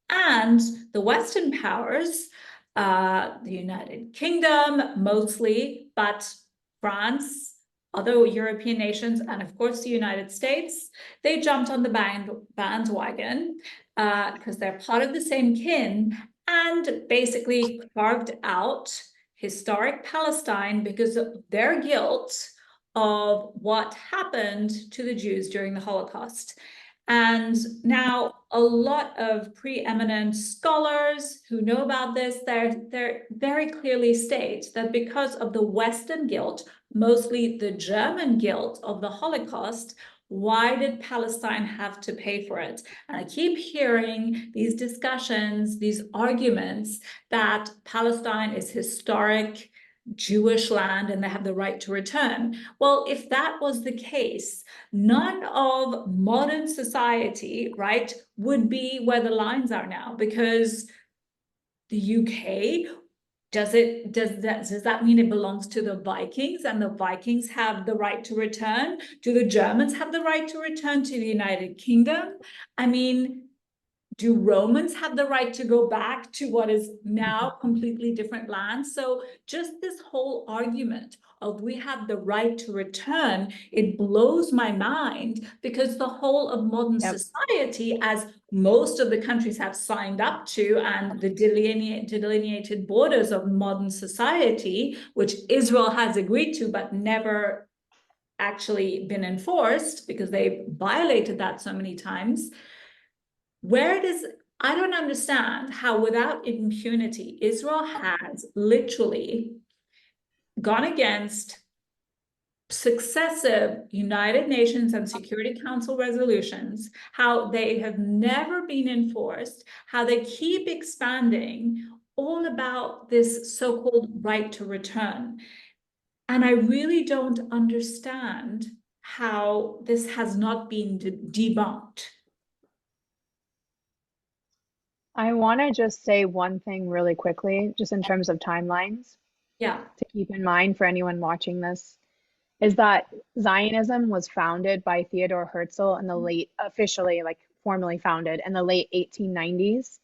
And the Western powers, the United Kingdom mostly, but France, other European nations, and of course the United States, they jumped on the bandwagon because they're part of the same kin, and basically carved out historic Palestine because of their guilt of what happened to the Jews during the Holocaust. And now a lot of preeminent scholars who know about this, they're very clearly state that because of the Western guilt, mostly the German guilt of the Holocaust, why did Palestine have to pay for it? And I keep hearing these discussions, these arguments that Palestine is historic Jewish land and they have the right to return. Well, if that was the case, none of modern society, right, would be where the lines are now, because the UK, does that mean it belongs to the Vikings and the Vikings have the right to return? Do the Germans have the right to return to the United Kingdom? I mean, do Romans have the right to go back to what is now completely different land? So just this whole argument of we have the right to return, it blows my mind, because the whole of modern society, as most of the countries have signed up to, and the delineated borders of modern society, which Israel has agreed to, but never actually been enforced because they violated that so many times. I don't understand how without impunity, Israel has literally gone against successive United Nations and Security Council resolutions, how they have never been enforced, how they keep expanding, all about this so-called right to return. And I really don't understand how this has not been debunked. I want to just say one thing really quickly, just in terms of timelines Yeah. to keep in mind for anyone watching this. is that Zionism was founded by Theodor Herzl in the late, officially, like formally founded in the late 1890s.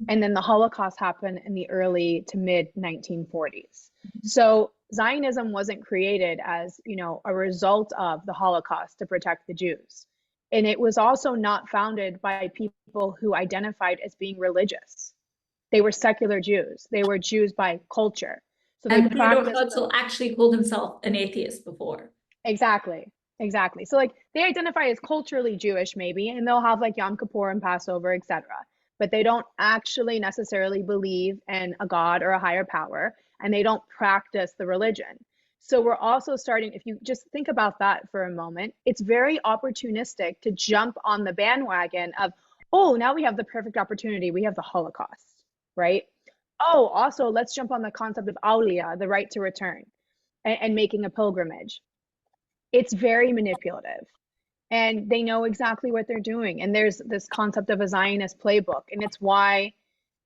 And then the Holocaust happened in the early to mid 1940s. So Zionism wasn't created as, you know, a result of the Holocaust to protect the Jews. And it was also not founded by people who identified as being religious. They were secular Jews. They were Jews by culture. So they And Theodore practiced Herzl actually called himself an atheist before. exactly. Exactly. So like they identify as culturally Jewish maybe, and they'll have like Yom Kippur and Passover, etc. But they don't actually necessarily believe in a God or a higher power, and they don't practice the religion. So we're also starting, if you just think about that for a moment, it's very opportunistic to jump on the bandwagon of, oh, now we have the perfect opportunity. We have the Holocaust, right? Oh, also let's jump on the concept of awliya, the right to return, and making a pilgrimage. It's very manipulative, and they know exactly what they're doing. And there's this concept of a Zionist playbook, and it's why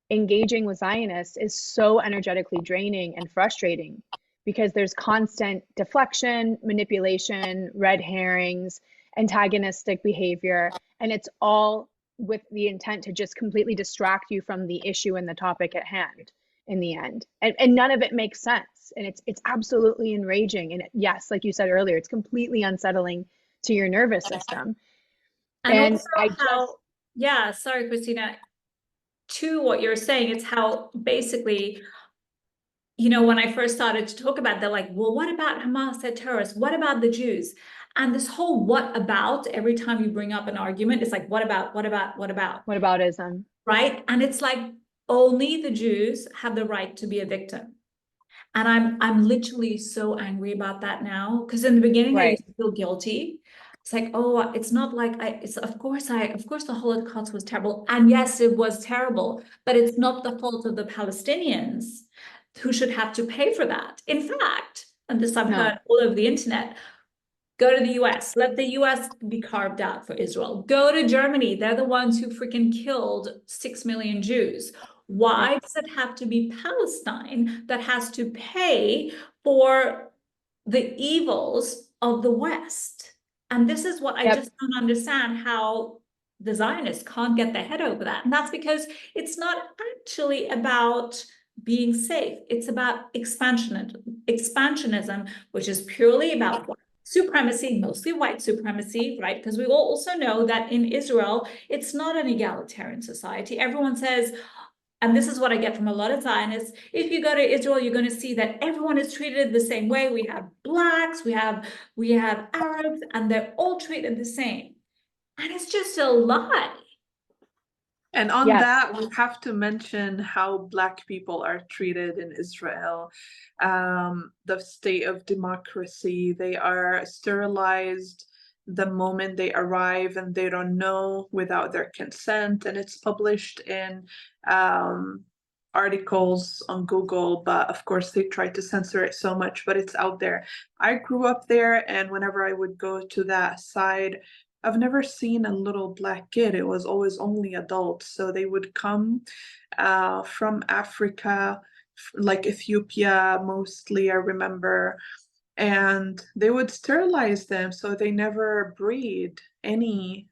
engaging with Zionists is so energetically draining and frustrating, because there's constant deflection, manipulation, red herrings, antagonistic behavior, and it's all with the intent to just completely distract you from the issue and the topic at hand in the end. And none of it makes sense. And it's absolutely enraging. And yes, like you said earlier, it's completely unsettling to your nervous system. And And also I just, how, yeah, sorry, Christina, to what you're saying, it's how basically, you know, when I first started to talk about, they're like, well, what about Hamas, they're terrorists? What about the Jews? And this whole what about, every time you bring up an argument, it's like, what about, what about, what about? what about ism? Right? And it's like, only the Jews have the right to be a victim. And I'm literally so angry about that now. Because in the beginning, I Right. used to feel guilty. It's like, oh, it's not like it's of course the Holocaust was terrible. And yes, it was terrible, but it's not the fault of the Palestinians who should have to pay for that. In fact, and this I've No. heard all over the internet, go to the US, let the US be carved out for Israel. Go to Germany, they're the ones who freaking killed 6 million Jews. Why Yep. does it have to be Palestine that has to pay for the evils of the West? And this is what I Yep. just don't understand, how the Zionists can't get their head over that. And that's because it's not actually about being safe. It's about expansionism, which is purely about supremacy, mostly white supremacy, right? Because we all also know that in Israel, it's not an egalitarian society. Everyone says, and this is what I get from a lot of Zionists, if you go to Israel, you're going to see that everyone is treated the same way. We have blacks, we have Arabs, and they're all treated the same. And it's just a lie. And on Yes. that, we have to mention how Black people are treated in Israel. The state of democracy, they are sterilized the moment they arrive, and they don't know without their consent. And it's published in articles on Google, but of course they try to censor it so much, but it's out there. I grew up there, and whenever I would go to that side, I've never seen a little Black kid. It was always only adults. So they would come from Africa, like Ethiopia mostly, I remember, and they would sterilize them so they never breed any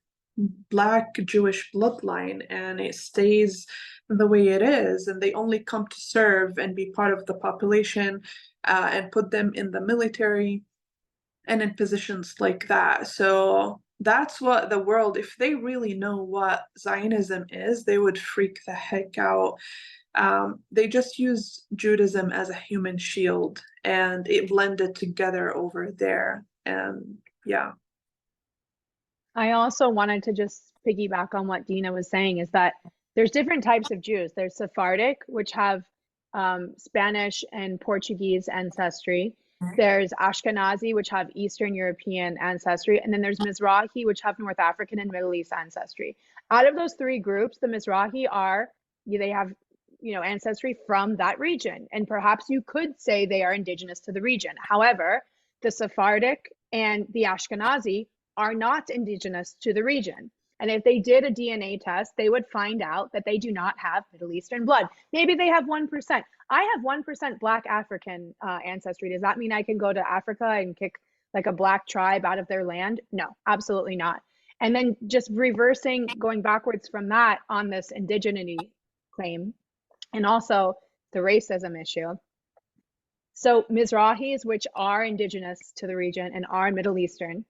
Black Jewish bloodline, and it stays the way it is. And they only come to serve and be part of the population, and put them in the military and in positions like that. So that's what the world, if they really know what Zionism is, they would freak the heck out. They just use Judaism as a human shield, and it blended together over there. And yeah. I also wanted to just piggyback on what Dina was saying, is that there's different types of Jews. There's Sephardic, which have Spanish and Portuguese ancestry. There's Ashkenazi, which have Eastern European ancestry. And then there's Mizrahi, which have North African and Middle East ancestry. Out of those three groups, the Mizrahi are, they have, ancestry from that region. And perhaps you could say they are indigenous to the region. However, the Sephardic and the Ashkenazi are not indigenous to the region. And if they did a DNA test, they would find out that they do not have Middle Eastern blood. Maybe they have 1%. I have 1% Black African ancestry. Does that mean I can go to Africa and kick like a black tribe out of their land? No, absolutely not. And then just reversing, going backwards from that on this indigeneity claim, and also the racism issue. So Mizrahis, which are indigenous to the region and are Middle Eastern,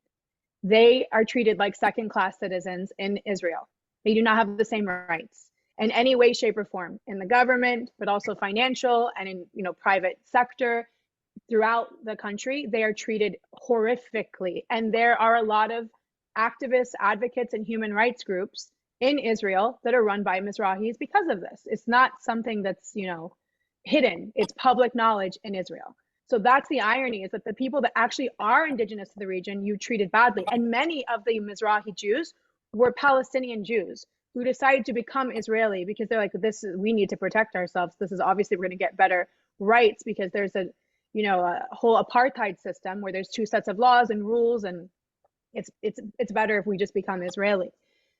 they are treated like second-class citizens in Israel. They do not have the same rights in any way, shape, or form in the government, but also financial and in private sector throughout the country. They are treated horrifically, and there are a lot of activists, advocates, and human rights groups in Israel that are run by Mizrahis because of this. It's not something that's hidden. It's public knowledge in Israel. So that's the irony, is that the people that actually are indigenous to the region, you treated badly. And many of the Mizrahi Jews were Palestinian Jews who decided to become Israeli because they're like, we need to protect ourselves. This is obviously, we're going to get better rights because there's a whole apartheid system where there's two sets of laws and rules, and it's better if we just become Israeli.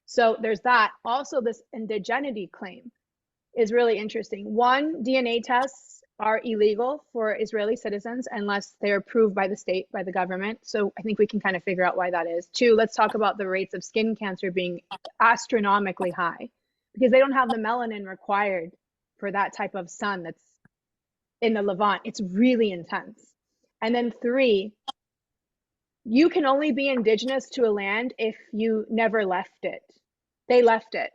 So there's that. Also, this indigeneity claim is really interesting. One, DNA tests are illegal for Israeli citizens unless they're approved by the state, by the government. So I think we can kind of figure out why that is. Two, let's talk about the rates of skin cancer being astronomically high because they don't have the melanin required for that type of sun that's in the Levant. It's really intense. And then three, you can only be indigenous to a land if you never left it. They left it.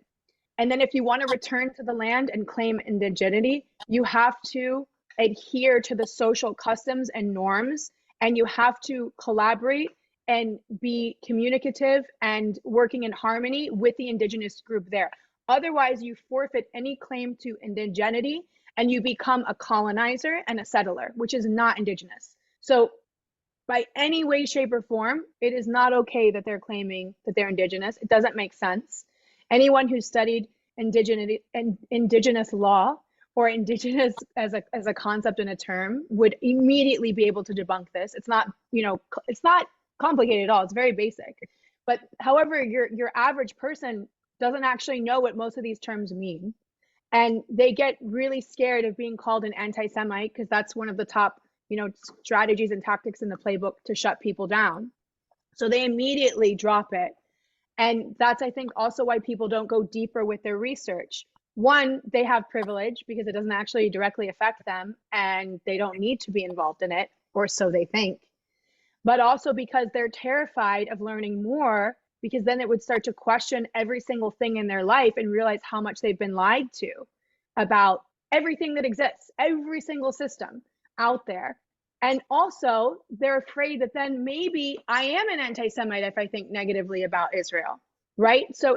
And then if you want to return to the land and claim indigeneity, you have to adhere to the social customs and norms, and you have to collaborate and be communicative and working in harmony with the indigenous group there. Otherwise, you forfeit any claim to indigeneity and you become a colonizer and a settler, which is not indigenous. So by any way, shape, or form, it is not okay that they're claiming that they're indigenous. It doesn't make sense. Anyone who studied indigenous law or indigenous as a concept and a term would immediately be able to debunk this. It's not, it's not complicated at all. It's very basic. But however, your average person doesn't actually know what most of these terms mean. And they get really scared of being called an anti-Semite because that's one of the top, strategies and tactics in the playbook to shut people down. So they immediately drop it. And that's, I think, also why people don't go deeper with their research. One, they have privilege because it doesn't actually directly affect them and they don't need to be involved in it, or so they think. But also because they're terrified of learning more, because then it would start to question every single thing in their life and realize how much they've been lied to about everything that exists, every single system out there. And also, they're afraid that then maybe I am an anti-Semite if I think negatively about Israel, right? So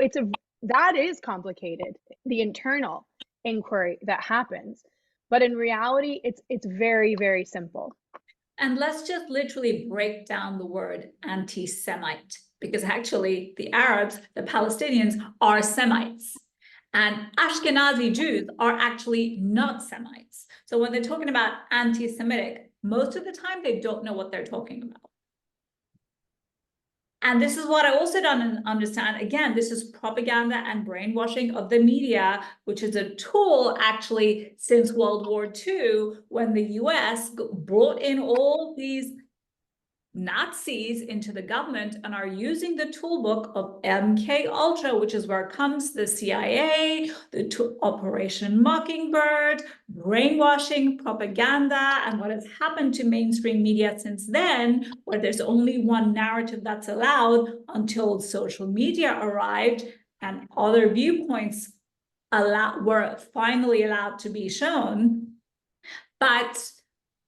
that is complicated, the internal inquiry that happens. But in reality, it's very, very simple. And let's just literally break down the word anti-Semite, because actually the Arabs, the Palestinians, are Semites. And Ashkenazi Jews are actually not Semites. So when they're talking about anti-Semitic, most of the time they don't know what they're talking about. And this is what I also don't understand. Again, this is propaganda and brainwashing of the media, which is a tool actually since World War II, when the US brought in all these Nazis into the government and are using the toolbook of MK Ultra, which is where comes the CIA, the Operation Mockingbird, brainwashing, propaganda, and what has happened to mainstream media since then, where there's only one narrative that's allowed until social media arrived and other viewpoints were finally allowed to be shown. But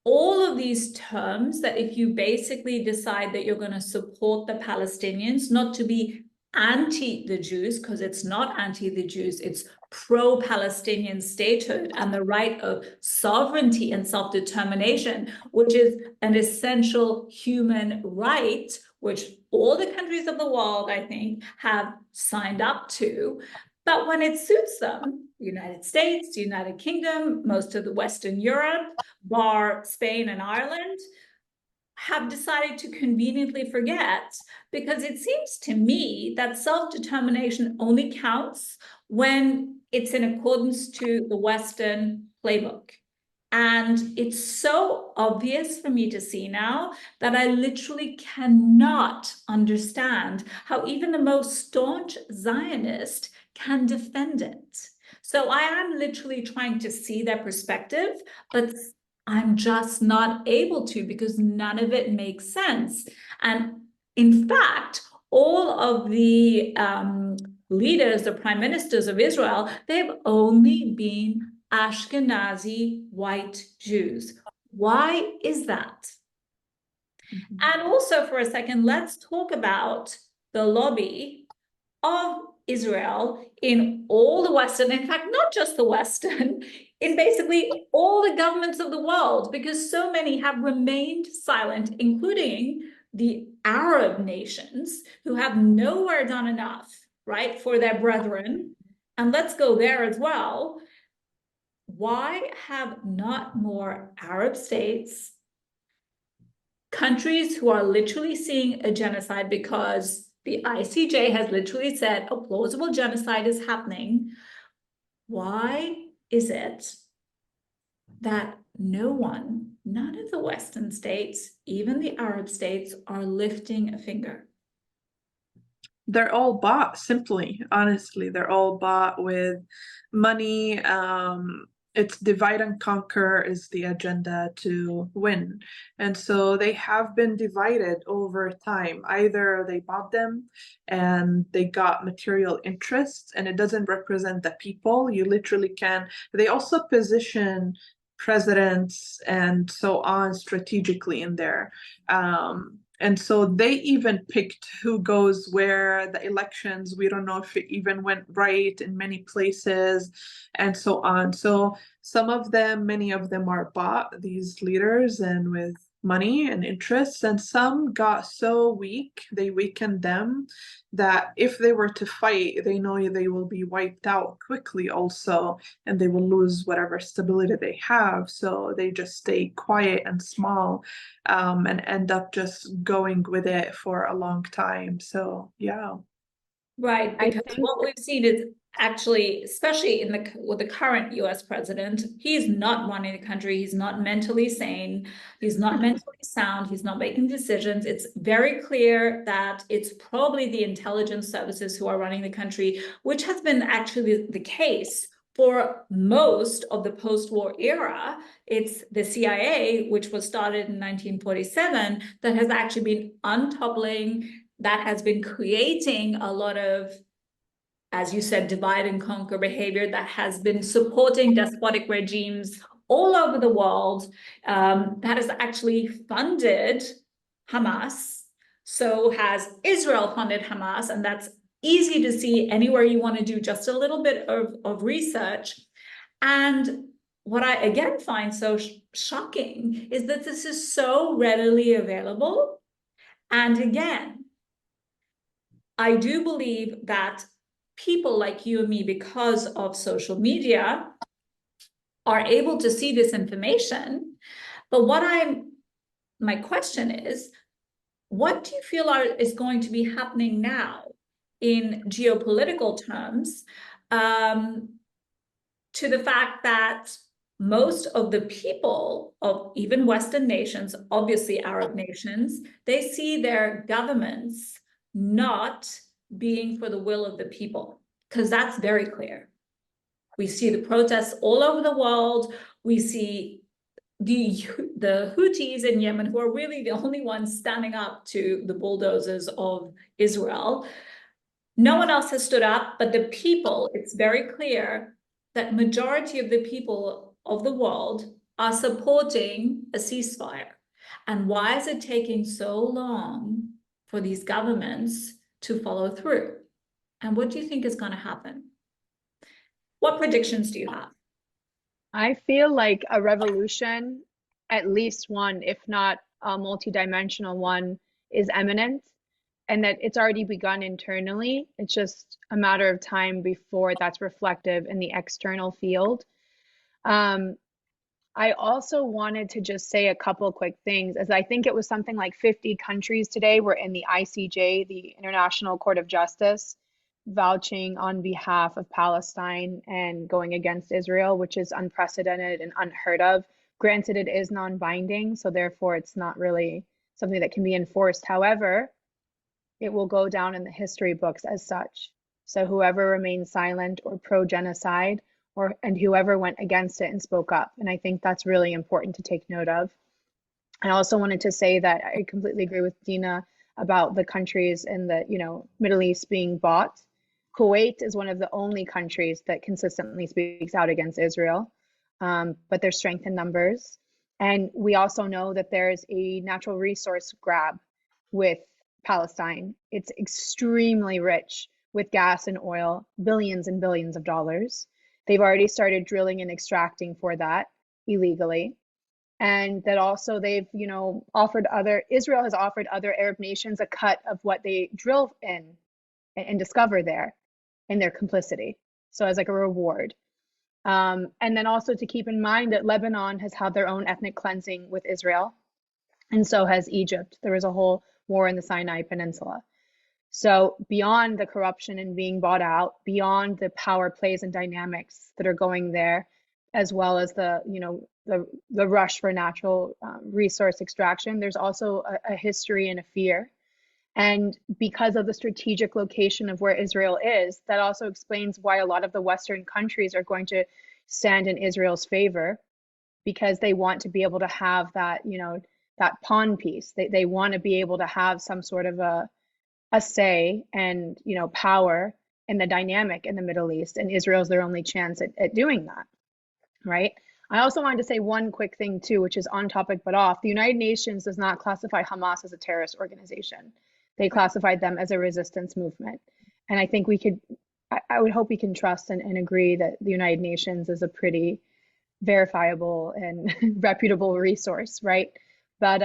all of these terms that if you basically decide that you're going to support the Palestinians, not to be anti the Jews, because it's not anti the Jews, it's pro-Palestinian statehood and the right of sovereignty and self-determination, which is an essential human right, which all the countries of the world, I think, have signed up to. But when it suits them, the United States, the United Kingdom, most of the Western Europe, bar Spain and Ireland, have decided to conveniently forget, because it seems to me that self-determination only counts when it's in accordance to the Western playbook. And it's so obvious for me to see now that I literally cannot understand how even the most staunch Zionist can defend it. So I am literally trying to see their perspective, but I'm just not able to because none of it makes sense. And in fact, all of the leaders, the prime ministers of Israel, they've only been Ashkenazi white Jews. Why is that? And also, for a second, let's talk about the lobby of Israel in all the Western, in fact, not just the Western, in basically all the governments of the world, because so many have remained silent, including the Arab nations who have nowhere done enough, right, for their brethren. And let's go there as well. Why have not more Arab states, countries who are literally seeing a genocide because the ICJ has literally said a plausible genocide is happening, why is it that no one, none of the Western states, even the Arab states, are lifting a finger? They're all bought simply, honestly. They're all bought with money. It's divide and conquer is the agenda to win. And so they have been divided over time. Either they bought them and they got material interests, and it doesn't represent the people. You literally can. They also position presidents and so on strategically in there. And so they even picked who goes where, the elections. We don't know if it even went right in many places and so on. So some of them, many of them are bought, these leaders, and with money and interests. And some got so weak, they weakened them, that if they were to fight, they know they will be wiped out quickly also, and they will lose whatever stability they have. So they just stay quiet and small, and end up just going with it for a long time. So yeah. Right, I because think what we've seen is actually, especially in the with the current US president, he's not running the country, he's not mentally sane, he's not mentally sound, he's not making decisions. It's very clear that it's probably the intelligence services who are running the country, which has been actually the case for most of the post-war era. It's the CIA, which was started in 1947, that has actually been untoppling, that has been creating a lot of, as you said, divide and conquer behavior, that has been supporting despotic regimes all over the world, that has actually funded Hamas. So has Israel funded Hamas, and that's easy to see anywhere you want to do just a little bit of research. And what I again find so shocking is that this is so readily available. And again, I do believe that people like you and me, because of social media, are able to see this information. But my question is, what do you feel is going to be happening now in geopolitical terms, to the fact that most of the people of even Western nations, obviously Arab nations, they see their governments not being for the will of the people, because that's very clear. We see the protests all over the world. We see the Houthis in Yemen, who are really the only ones standing up to the bulldozers of Israel. No one else has stood up, but the people, it's very clear that majority of the people of the world are supporting a ceasefire. And why is it taking so long for these governments to follow through? And what do you think is going to happen? What predictions do you have? I feel like a revolution, at least one, if not a multidimensional one, is imminent, and that it's already begun internally. It's just a matter of time before that's reflective in the external field. I also wanted to just say a couple quick things, as I think it was something like 50 countries today were in the ICJ, the International Court of Justice, vouching on behalf of Palestine and going against Israel, which is unprecedented and unheard of Granted, it is non-binding, so therefore it's not really something that can be enforced. However, it will go down in the history books as such. So whoever remained silent or pro-genocide, and whoever went against it and spoke up. And I think that's really important to take note of. I also wanted to say that I completely agree with Dina about the countries in the Middle East being bought. Kuwait is one of the only countries that consistently speaks out against Israel, but there's strength in numbers. And we also know that there's a natural resource grab with Palestine. It's extremely rich with gas and oil, billions and billions of dollars. They've already started drilling and extracting for that illegally. And that also they've, Israel has offered other Arab nations a cut of what they drill in and discover there in their complicity. So as like a reward. And then also to keep in mind that Lebanon has had their own ethnic cleansing with Israel, and so has Egypt. There was a whole war in the Sinai Peninsula. So beyond the corruption and being bought out, beyond the power plays and dynamics that are going there, as well as the rush for natural resource extraction, there's also a history and a fear. And because of the strategic location of where Israel is, that also explains why a lot of the Western countries are going to stand in Israel's favor, because they want to be able to have that, that pawn piece. They want to be able to have some sort of a say and, power in the dynamic in the Middle East. And Israel's their only chance at doing that, right? I also wanted to say one quick thing too, which is on topic but off. The United Nations does not classify Hamas as a terrorist organization. They classified them as a resistance movement. And I think I would hope we can trust and agree that the United Nations is a pretty verifiable and reputable resource, right? But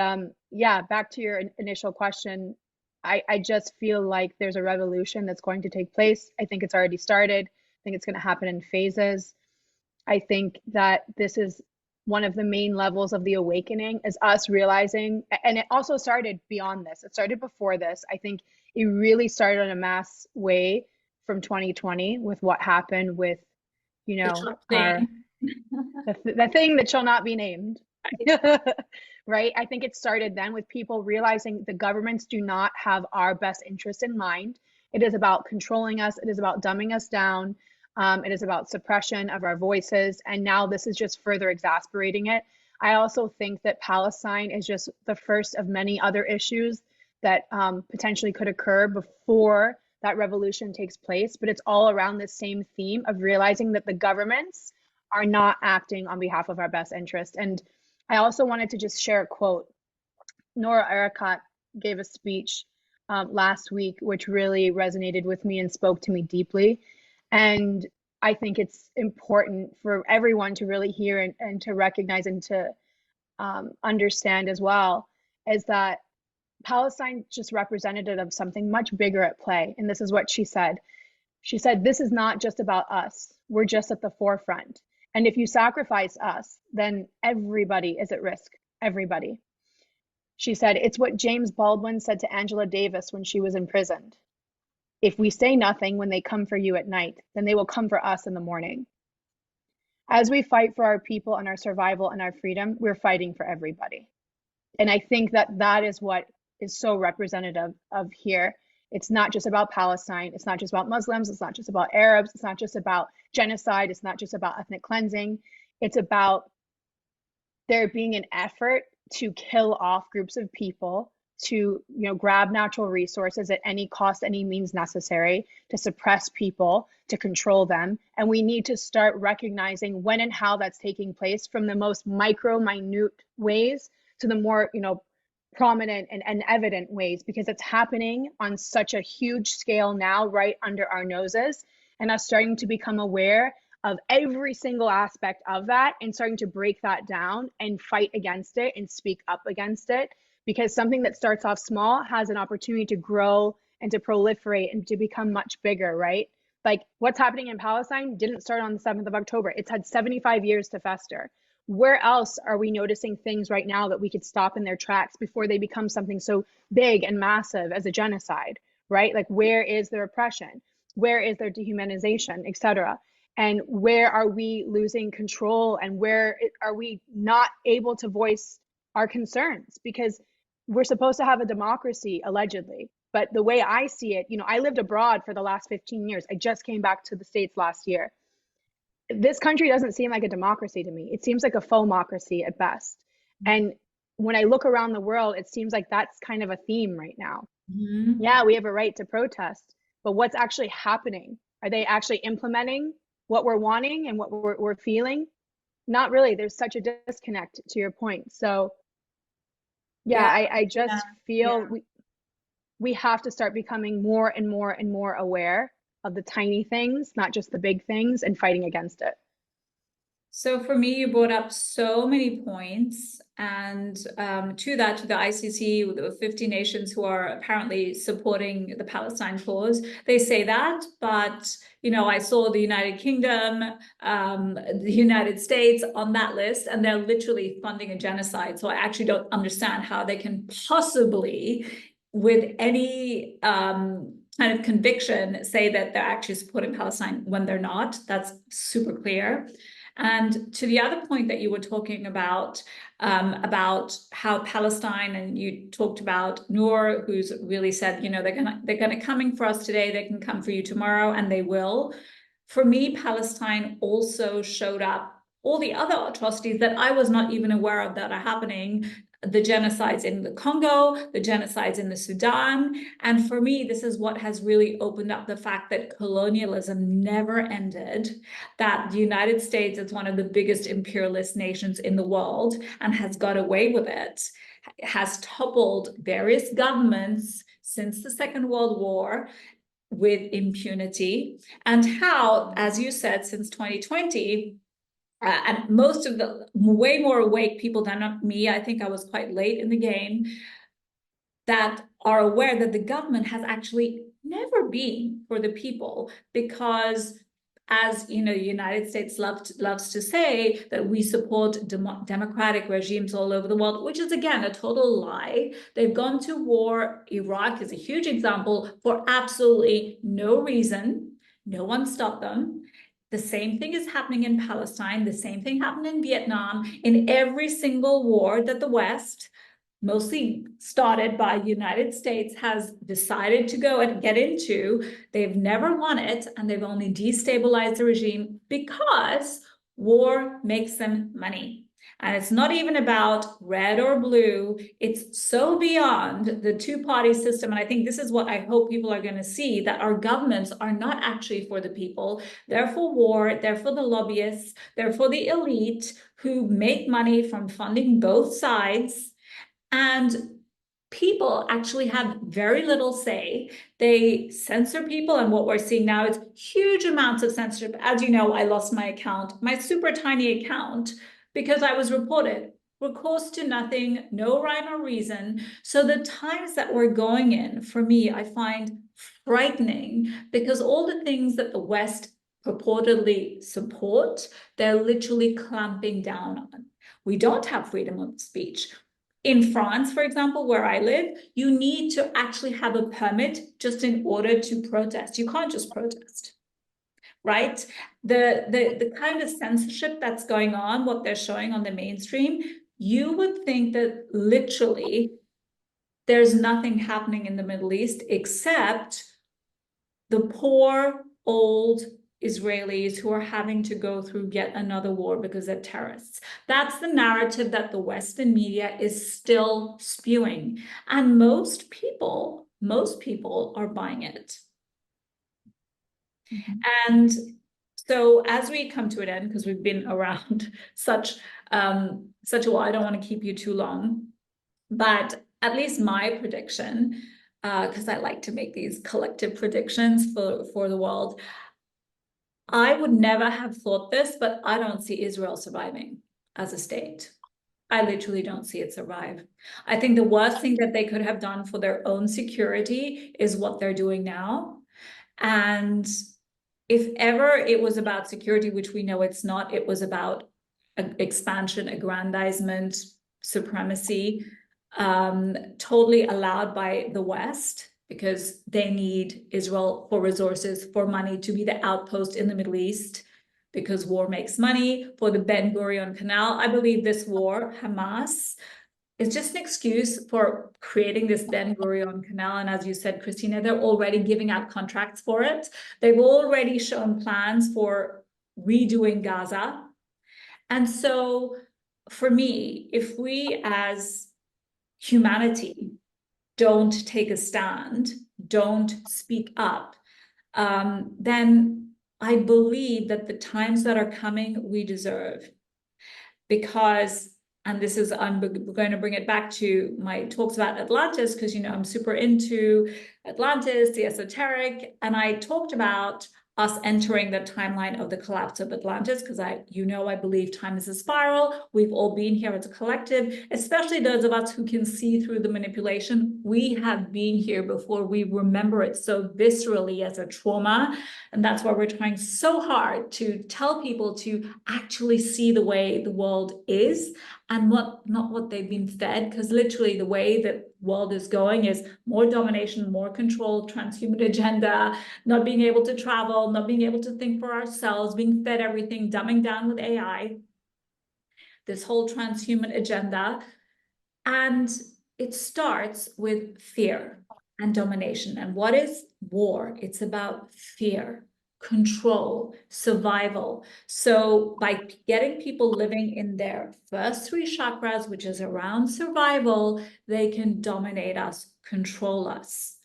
yeah, back to your initial question, I just feel like there's a revolution that's going to take place. I think it's already started. I think it's going to happen in phases. I think that this is one of the main levels of the awakening, is us realizing, and it also started beyond this. It started before this. I think it really started in a mass way from 2020 with what happened with, the thing that shall not be named. Right? I think it started then with people realizing the governments do not have our best interest in mind. It is about controlling us. It is about dumbing us down. It is about suppression of our voices. And now this is just further exasperating it. I also think that Palestine is just the first of many other issues that potentially could occur before that revolution takes place. But it's all around this same theme of realizing that the governments are not acting on behalf of our best interest. And I also wanted to just share a quote. Nora Arakat gave a speech last week, which really resonated with me and spoke to me deeply. And I think it's important for everyone to really hear and to recognize and to understand as well, is that Palestine just representative of something much bigger at play. And this is what she said. She said, this is not just about us. We're just at the forefront. And if you sacrifice us, then everybody is at risk. Everybody. She said, it's what James Baldwin said to Angela Davis when she was imprisoned. If we say nothing when they come for you at night, then they will come for us in the morning. As we fight for our people and our survival and our freedom, we're fighting for everybody. And I think that that is what is so representative of here. It's not just about Palestine. It's not just about Muslims. It's not just about Arabs. It's not just about genocide. It's not just about ethnic cleansing. It's about there being an effort to kill off groups of people, to grab natural resources at any cost, any means necessary, to suppress people, to control them. And we need to start recognizing when and how that's taking place, from the most minute ways to the more prominent and evident ways, because it's happening on such a huge scale now, right under our noses, and us starting to become aware of every single aspect of that and starting to break that down and fight against it and speak up against it. Because something that starts off small has an opportunity to grow and to proliferate and to become much bigger, right? Like what's happening in Palestine didn't start on the 7th of October. It's had 75 years to fester. Where else are we noticing things right now that we could stop in their tracks before they become something so big and massive as a genocide, right? Like where is their oppression? Where is their dehumanization, etc.? And where are we losing control, and where are we not able to voice our concerns? Because we're supposed to have a democracy, allegedly. But the way I see it, I lived abroad for the last 15 years. I just came back to the States last year. This country doesn't seem like a democracy to me. It seems like a faux-mocracy at best. And when I look around the world, it seems like that's kind of a theme right now. Mm-hmm. Yeah, we have a right to protest, but what's actually happening? Are they actually implementing what we're wanting and what we're feeling? Not really. There's such a disconnect, to your point. So yeah, I just feel we have to start becoming more and more and more aware of the tiny things, not just the big things, and fighting against it. So for me, you brought up so many points, and to the ICC, the 50 nations who are apparently supporting the Palestine cause, they say that, but I saw the United Kingdom, the United States on that list, and they're literally funding a genocide. So I actually don't understand how they can possibly, with any kind of conviction, say that they're actually supporting Palestine when they're not. That's super clear. And to the other point that you were talking about how Palestine, and you talked about Noor, who's really said, they're gonna coming for us today, they can come for you tomorrow, and they will. For me, Palestine also showed up all the other atrocities that I was not even aware of that are happening. The genocides in the Congo, the genocides in the Sudan. And for me, this is what has really opened up the fact that colonialism never ended, that the United States is one of the biggest imperialist nations in the world and has got away with it, has toppled various governments since the Second World War with impunity, and how, as you said, since 2020, and most of the way more awake people than me, I think I was quite late in the game, that are aware that the government has actually never been for the people, because as the United States loves to say that we support democratic regimes all over the world, which is again a total lie. They've gone to war. Iraq is a huge example, for absolutely no reason. No one stopped them. The same thing is happening in Palestine. The same thing happened in Vietnam. In every single war that the West, mostly started by the United States, has decided to go and get into, they've never won it, and they've only destabilized the regime because war makes them money. And it's not even about red or blue. It's so beyond the two-party system. And I think this is what I hope people are going to see, that our governments are not actually for the people. They're for war. They're for the lobbyists. They're for the elite who make money from funding both sides. And people actually have very little say. They censor people, and what we're seeing now is huge amounts of censorship. As you know, I lost my account, my super tiny account, because I was reported for close to nothing, no rhyme or reason. So the times that we're going in, for me, I find frightening, because all the things that the West purportedly support, they're literally clamping down on. We don't have freedom of speech. In France, for example, where I live, you need to actually have a permit just in order to protest. You can't just protest, right? The kind of censorship that's going on, what they're showing on the mainstream, you would think that literally there's nothing happening in the Middle East except the poor, old Israelis who are having to go through yet another war because they're terrorists. That's the narrative that the Western media is still spewing. And most people are buying it. Mm-hmm. And so as we come to an end, because we've been around such a while, I don't want to keep you too long, but at least my prediction, because I like to make these collective predictions for the world, I would never have thought this, but I don't see Israel surviving as a state. I literally don't see it survive. I think the worst thing that they could have done for their own security is what they're doing now. And if ever it was about security, which we know it's not, it was about expansion, aggrandizement, supremacy, totally allowed by the West, because they need Israel for resources, for money, to be the outpost in the Middle East. because war makes money, for the Ben Gurion Canal. I believe this war, Hamas, is just an excuse for creating this Ben Gurion Canal. And as you said, Christina, they're already giving out contracts for it. They've already shown plans for redoing Gaza. And so for me, if we as humanity don't take a stand, don't speak up, then I believe that the times that are coming, we deserve. Because, and this is, I'm going to bring it back to my talks about Atlantis, because, you know, I'm super into Atlantis, the esoteric, and I talked about us entering the timeline of the collapse of Atlantis, because I believe time is a spiral. We've all been here as a collective, especially those of us who can see through the manipulation. We have been here before. We remember it so viscerally as a trauma. And that's why we're trying so hard to tell people to actually see the way the world is and not what they've been fed, because literally the way the world is going is more domination, more control, transhuman agenda, not being able to travel, not being able to think for ourselves, being fed everything, dumbing down with AI, this whole transhuman agenda. And it starts with fear and domination. And what is war? It's about fear, control, survival. So by getting people living in their first three chakras, which is around survival, they can dominate us, control us.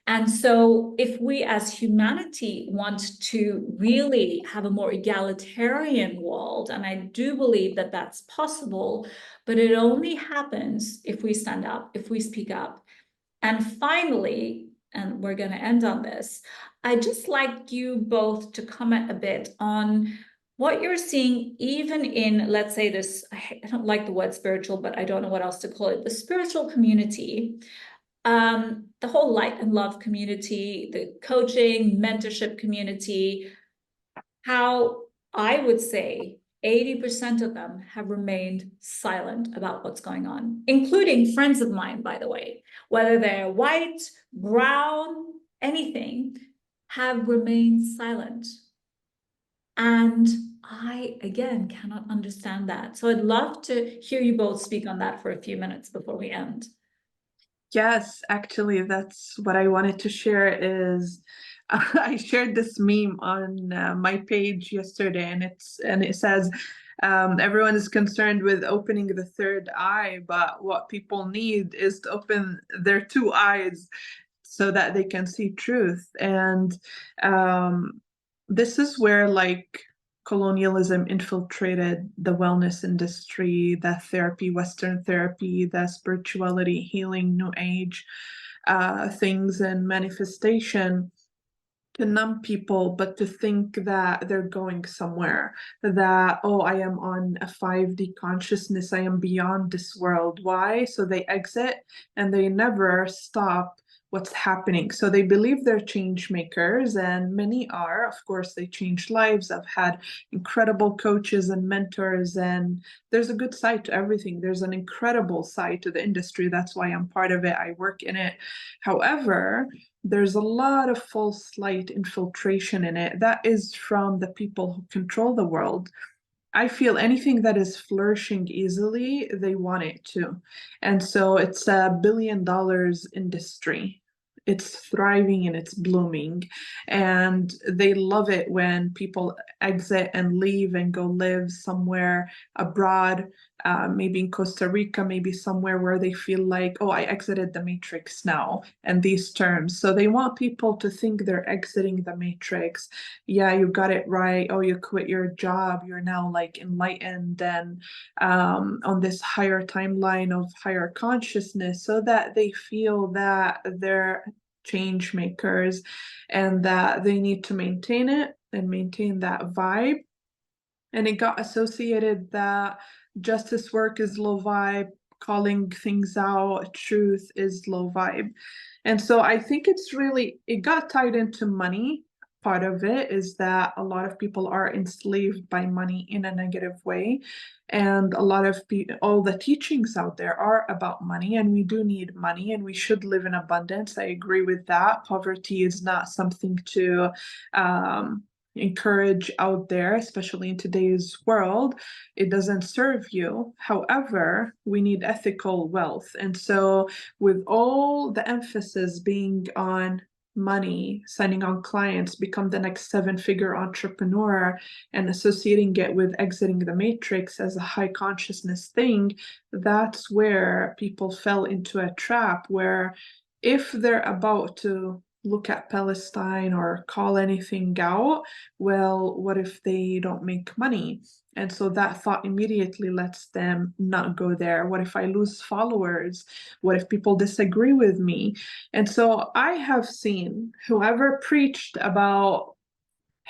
And so if we as humanity want to really have a more egalitarian world, and I do believe that that's possible, but it only happens if we stand up, if we speak up. And finally, and we're going to end on this, I'd just like you both to comment a bit on what you're seeing, even in, let's say this, I don't like the word spiritual, but I don't know what else to call it, the spiritual community, the whole light and love community, the coaching, mentorship community, how I would say 80% of them have remained silent about what's going on, including friends of mine, by the way, whether they're white, brown, anything, have remained silent. And I, again, cannot understand that. So I'd love to hear you both speak on that for a few minutes before we end. Yes, actually, that's what I wanted to share is I shared this meme on my page yesterday, and it says everyone is concerned with opening the third eye, but what people need is to open their two eyes so that they can see truth. And this is where like colonialism infiltrated the wellness industry, the therapy, Western therapy, the spirituality, healing, New Age things and manifestation to numb people, but to think that they're going somewhere, that, oh, I am on a 5D consciousness, I am beyond this world. Why? So they exit and they never stop what's happening. So they believe they're change makers, and many are. Of course, they change lives. I've had incredible coaches and mentors, and there's a good side to everything. There's an incredible side to the industry. That's why I'm part of it. I work in it. However, there's a lot of false light infiltration in it that is from the people who control the world. I feel anything that is flourishing easily, they want it to. And so it's a $1 billion industry. It's thriving and it's blooming. And they love it when people exit and leave and go live somewhere abroad, maybe in Costa Rica, maybe somewhere where they feel like, oh, I exited the matrix now, and these terms. So they want people to think they're exiting the matrix. Yeah, you got it right. Oh, you quit your job. You're now like enlightened and on this higher timeline of higher consciousness, so that they feel that they're change makers and that they need to maintain it and maintain that vibe. And it got associated that justice work is low vibe, calling things out, truth is low vibe. And so I think it's really, it got tied into money. Part of it is that a lot of people are enslaved by money in a negative way. And a lot of all the teachings out there are about money, and we do need money and we should live in abundance. I agree with that. Poverty is not something to encourage out there, especially in today's world, it doesn't serve you. However, we need ethical wealth. And so, with all the emphasis being on money, signing on clients, become the next seven-figure entrepreneur, and associating it with exiting the matrix as a high consciousness thing, that's where people fell into a trap where if they're about to look at Palestine or call anything out, well, what if they don't make money? And so that thought immediately lets them not go there. What if I lose followers? What if people disagree with me? And so I have seen whoever preached about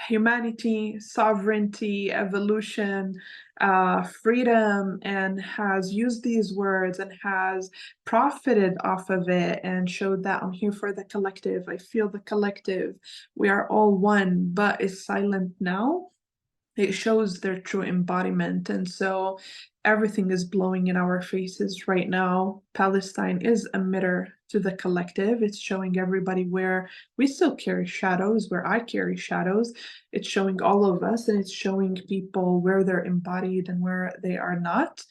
humanity, sovereignty, evolution, freedom, and has used these words and has profited off of it and showed that I'm here for the collective. I feel the collective. We are all one, but is silent now. It shows their true embodiment. And so everything is blowing in our faces right now. Palestine is a mirror to the collective. It's showing everybody where we still carry shadows, where I carry shadows. It's showing all of us, and it's showing people where they're embodied and where they are not.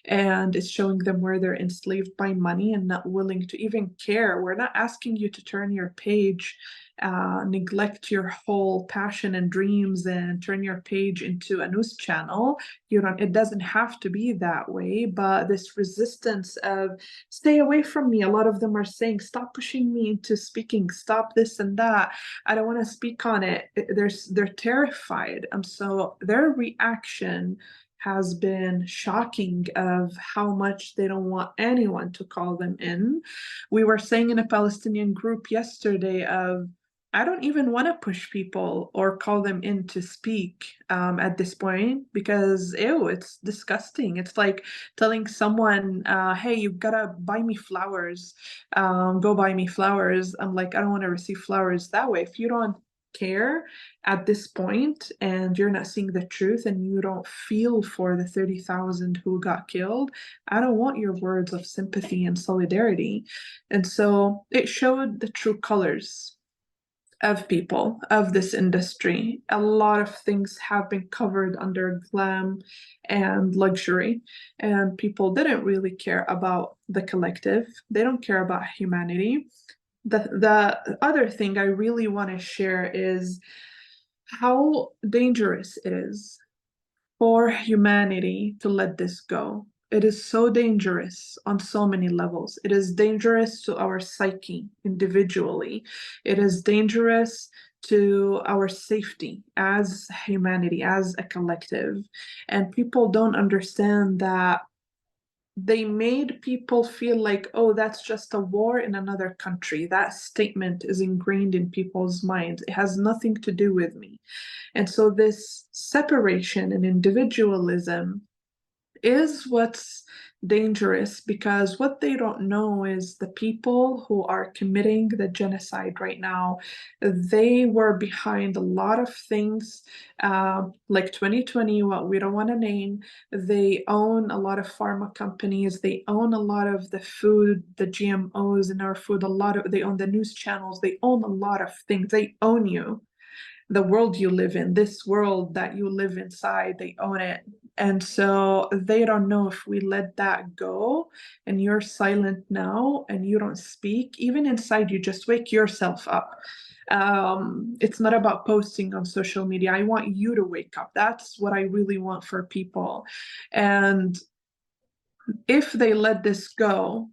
And it's showing them where they're enslaved by money and not willing to even care. We're not asking you to turn your page, neglect your whole passion and dreams and turn your page into a news channel. You don't, it doesn't have to be that way, but this resistance of stay away from me. A lot of them are saying, stop pushing me into speaking, stop this and that. I don't want to speak on it. They're terrified. So their reaction has been shocking of how much they don't want anyone to call them in. We were saying in a Palestinian group yesterday of, I don't even want to push people or call them in to speak at this point because, ew, it's disgusting. It's like telling someone, hey, you gotta buy me flowers, go buy me flowers. I'm like, I don't want to receive flowers that way. If you don't care at this point and you're not seeing the truth and you don't feel for the 30,000 who got killed, I don't want your words of sympathy and solidarity. And so it showed the true colors of people, of this industry. A lot of things have been covered under glam and luxury, and people didn't really care about the collective. They don't care about humanity. The other thing I really want to share is how dangerous it is for humanity to let this go. It is so dangerous on so many levels. It is dangerous to our psyche individually. It is dangerous to our safety as humanity, as a collective. And people don't understand that they made people feel like, oh, that's just a war in another country. That statement is ingrained in people's minds. It has nothing to do with me. And so this separation and individualism is what's dangerous, because what they don't know is the people who are committing the genocide right now, they were behind a lot of things, like 2020, what we don't want to name. They own a lot of pharma companies. They own a lot of the food, the GMOs in our food. They own the news channels. They own a lot of things. They own you. The world you live in, this world that you live inside, they own it. And so they don't know if we let that go and you're silent now and you don't speak, even inside you, just wake yourself up. It's not about posting on social media. I want you to wake up. That's what I really want for people. And if they let this go,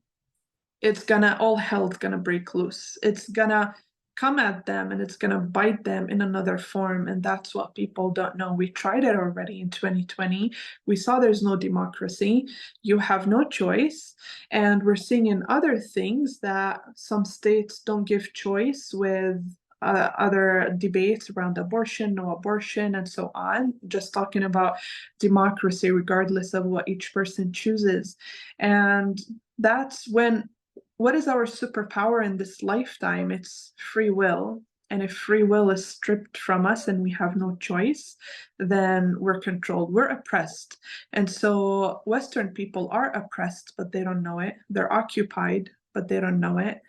all hell's gonna break loose. It's gonna come at them and it's gonna bite them in another form. And that's what people don't know. We tried it already in 2020. We saw there's no democracy. You have no choice. And we're seeing in other things that some states don't give choice with other debates around abortion, no abortion, and so on. Just talking about democracy, regardless of what each person chooses. And that's when, what is our superpower in this lifetime? It's free will. And if free will is stripped from us and we have no choice, then we're controlled, we're oppressed. And so Western people are oppressed, but they don't know it. They're occupied, but they don't know it.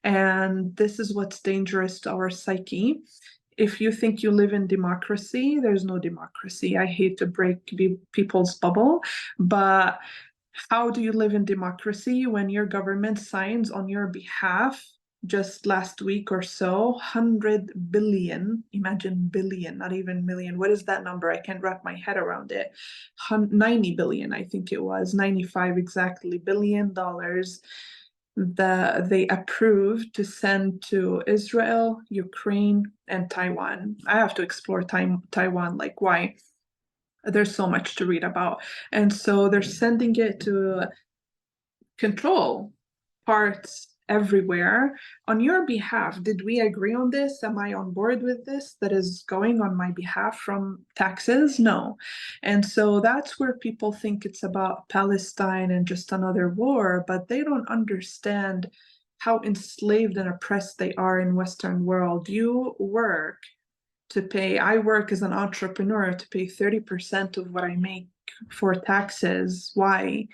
And this is what's dangerous to our psyche. if you think you live in democracy, there's no democracy. I hate to break people's bubble, but how do you live in democracy when your government signs on your behalf just last week or so, 100 billion, imagine billion, not even million. What is that number? I can't wrap my head around it. 90 billion, I think it was, 95 exactly, $1 billion they approved to send to Israel, Ukraine, and Taiwan. I have to explore Taiwan, like why? There's so much to read about. And so they're sending it to control parts everywhere on your behalf. Did we agree on this? Am I on board with this? That is going on my behalf from taxes? No. And so that's where people think it's about Palestine and just another war, but they don't understand how enslaved and oppressed they are in Western world. You work to pay, I work as an entrepreneur to pay 30% of what I make for taxes. Why?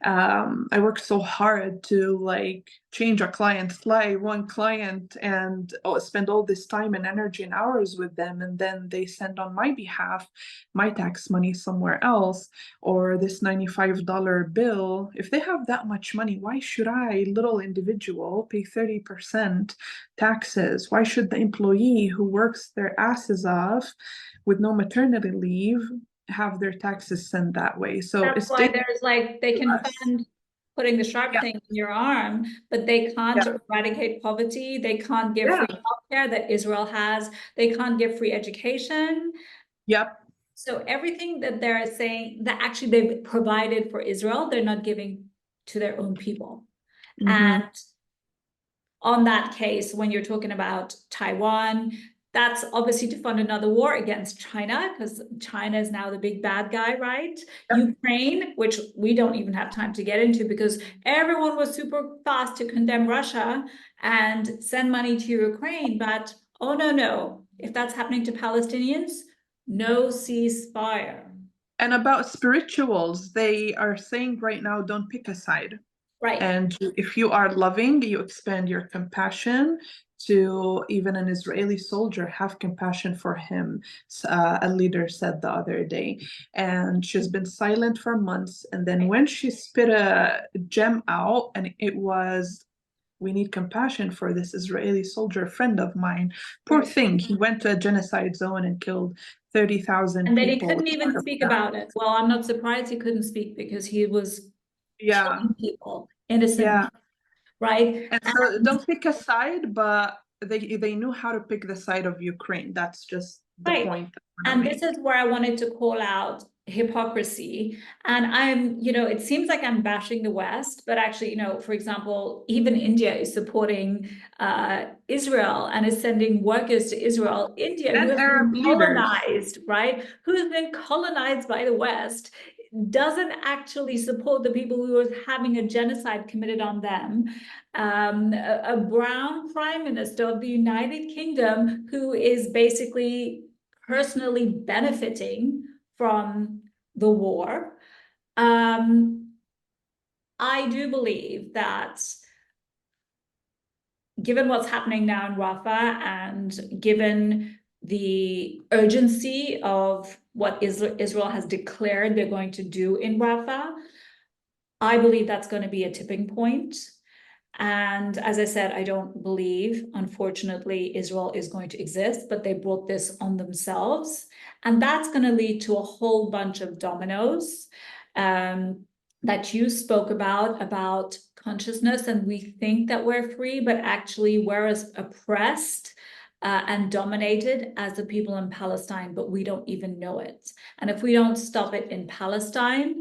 I work so hard to like change a client's life, one client, and spend all this time and energy and hours with them, and then they send on my behalf my tax money somewhere else, or this $95 bill. If they have that much money, why should I, little individual, pay 30% taxes? Why should the employee who works their asses off with no maternity leave have their taxes sent that way? So That's why there's like, they can fund putting the sharp Yeah. thing in your arm, but they can't eradicate poverty. They can't give free healthcare that Israel has. They can't give free education. Yep. So everything that they're saying that actually they've provided for Israel, they're not giving to their own people. And on that case, when you're talking about Taiwan, that's obviously to fund another war against China, because China is now the big bad guy, right? Yep. Ukraine, which we don't even have time to get into because everyone was super fast to condemn Russia and send money to Ukraine. But oh, no. If that's happening to Palestinians, no ceasefire. And about spirituals, they are saying right now, don't pick a side. Right. And if you are loving, you expand your compassion to even an Israeli soldier, have compassion for him, a leader said the other day. And she's been silent for months. And then when she spit a gem out, and it was, we need compassion for this Israeli soldier, friend of mine. Poor thing, he went to a genocide zone and killed 30,000 people. And then he couldn't even speak about it. Well, I'm not surprised he couldn't speak because he was killing people, innocent people, right? And so don't pick a side, but they knew how to pick the side of Ukraine. That's just the point. And this is where I wanted to call out hypocrisy. And I'm, it seems like I'm bashing the West, but actually, for example, even India is supporting Israel and is sending workers to Israel. India, who has been colonized, right? Who's been colonized by the West, doesn't actually support the people who are having a genocide committed on them. A brown prime minister of the United Kingdom who is basically personally benefiting from the war. I do believe that given what's happening now in Rafah and given the urgency of what Israel has declared they're going to do in Rafah, I believe that's going to be a tipping point. And as I said, I don't believe, unfortunately, Israel is going to exist, but they brought this on themselves. And that's going to lead to a whole bunch of dominoes that you spoke about consciousness. And we think that we're free, but actually we're as oppressed and dominated as the people in Palestine, but we don't even know it. And if we don't stop it in Palestine,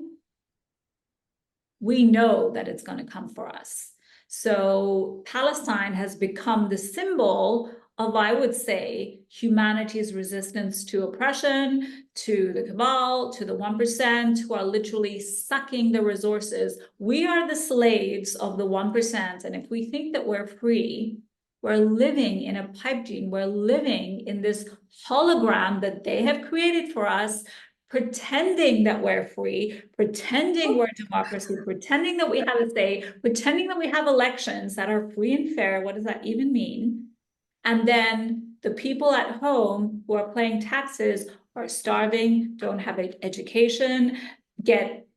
we know that it's going to come for us. So Palestine has become the symbol of, I would say, humanity's resistance to oppression, to the cabal, to the 1% who are literally sucking the resources. We are the slaves of the 1%. And if we think that we're free, we're living in a pipe dream. We're living in this hologram that they have created for us, pretending that we're free, pretending we're democracy, pretending that we have a say, pretending that we have elections that are free and fair. What does that even mean? And then The people at home who are paying taxes are starving, don't have an education, get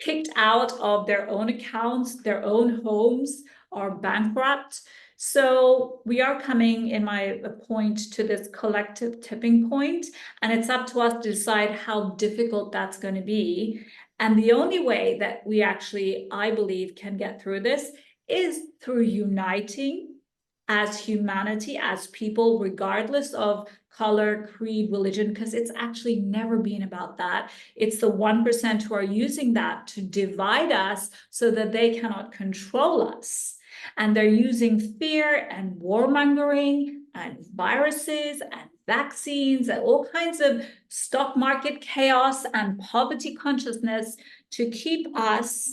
kicked out of their own accounts, their own homes, are bankrupt. So we are coming, in my point, to this collective tipping point, and it's up to us to decide how difficult that's going to be. And the only way that we actually, I believe, can get through this is through uniting as humanity, as people, regardless of color, creed, religion, because it's actually never been about that. It's the 1% who are using that to divide us so that they cannot control us. And they're using fear and warmongering and viruses and vaccines and all kinds of stock market chaos and poverty consciousness to keep us,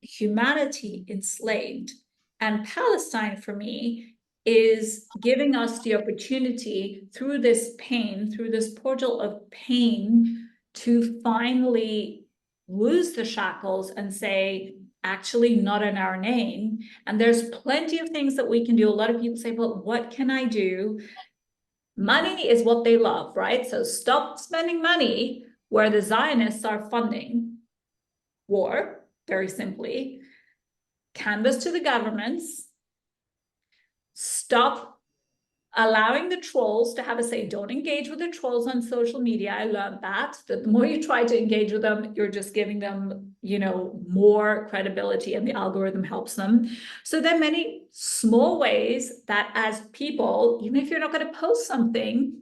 humanity, enslaved. And Palestine, for me, is giving us the opportunity through this pain, through this portal of pain, to finally lose the shackles and say, actually, not in our name. And there's plenty of things that we can do. A lot of people say, but what can I do? Money is what they love, right? So stop spending money where the Zionists are funding war, very simply. Canvas to the governments. Stop allowing the trolls to have a say. Don't engage with the trolls on social media. I learned that the more you try to engage with them, you're just giving them, more credibility, and the algorithm helps them. So there are many small ways that, as people, even if you're not going to post something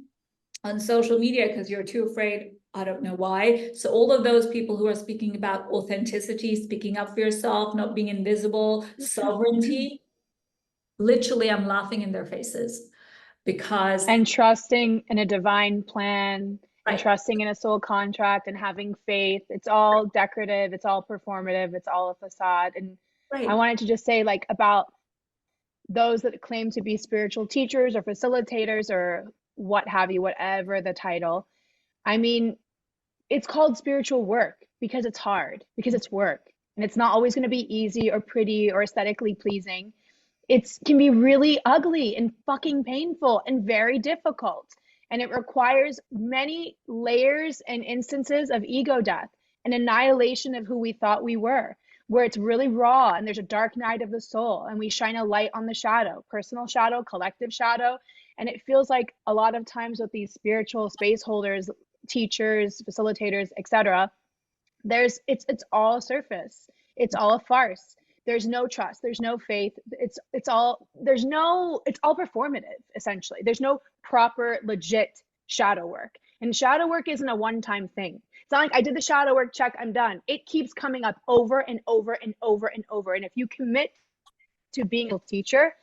on social media because you're too afraid, I don't know why. So all of those people who are speaking about authenticity, speaking up for yourself, not being invisible, sovereignty, literally, I'm laughing in their faces. Because And trusting in a divine plan, and right. trusting in a soul contract, and having faith. It's all decorative, it's all performative, it's all a facade. And Right. I wanted to just say, like, about those that claim to be spiritual teachers or facilitators or what have you, whatever the title. I mean, it's called spiritual work because it's hard, because it's work, and it's not always going to be easy or pretty or aesthetically pleasing. It can be really ugly and fucking painful and very difficult. And it requires many layers and instances of ego death and annihilation of who we thought we were, where it's really raw and there's a dark night of the soul and we shine a light on the shadow, personal shadow, collective shadow. And it feels like a lot of times with these spiritual space holders, teachers, facilitators, etc., it's all surface. It's all a farce. There's no trust, there's no faith, it's all performative, essentially. There's no proper legit shadow work, and shadow work isn't a one-time thing. It's not like I did the shadow work, check, I'm done. It keeps coming up over and over and over and over. And if you commit to being a teacher,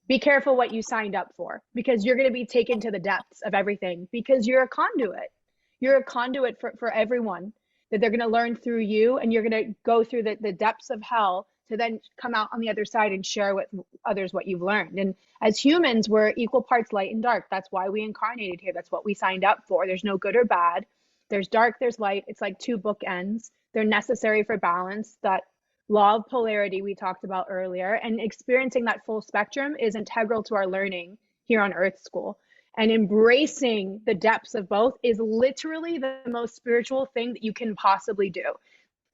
be careful what you signed up for, because you're going to be taken to the depths of everything, because you're a conduit for everyone, that they're going to learn through you, and you're going to go through the depths of hell to then come out on the other side and share with others what you've learned. And as humans, we're equal parts light and dark. That's why we incarnated here. That's what we signed up for. There's no good or bad. There's dark, there's light. It's like two bookends. They're necessary for balance. That law of polarity we talked about earlier, and experiencing that full spectrum is integral to our learning here on Earth School. And embracing the depths of both is literally the most spiritual thing that you can possibly do.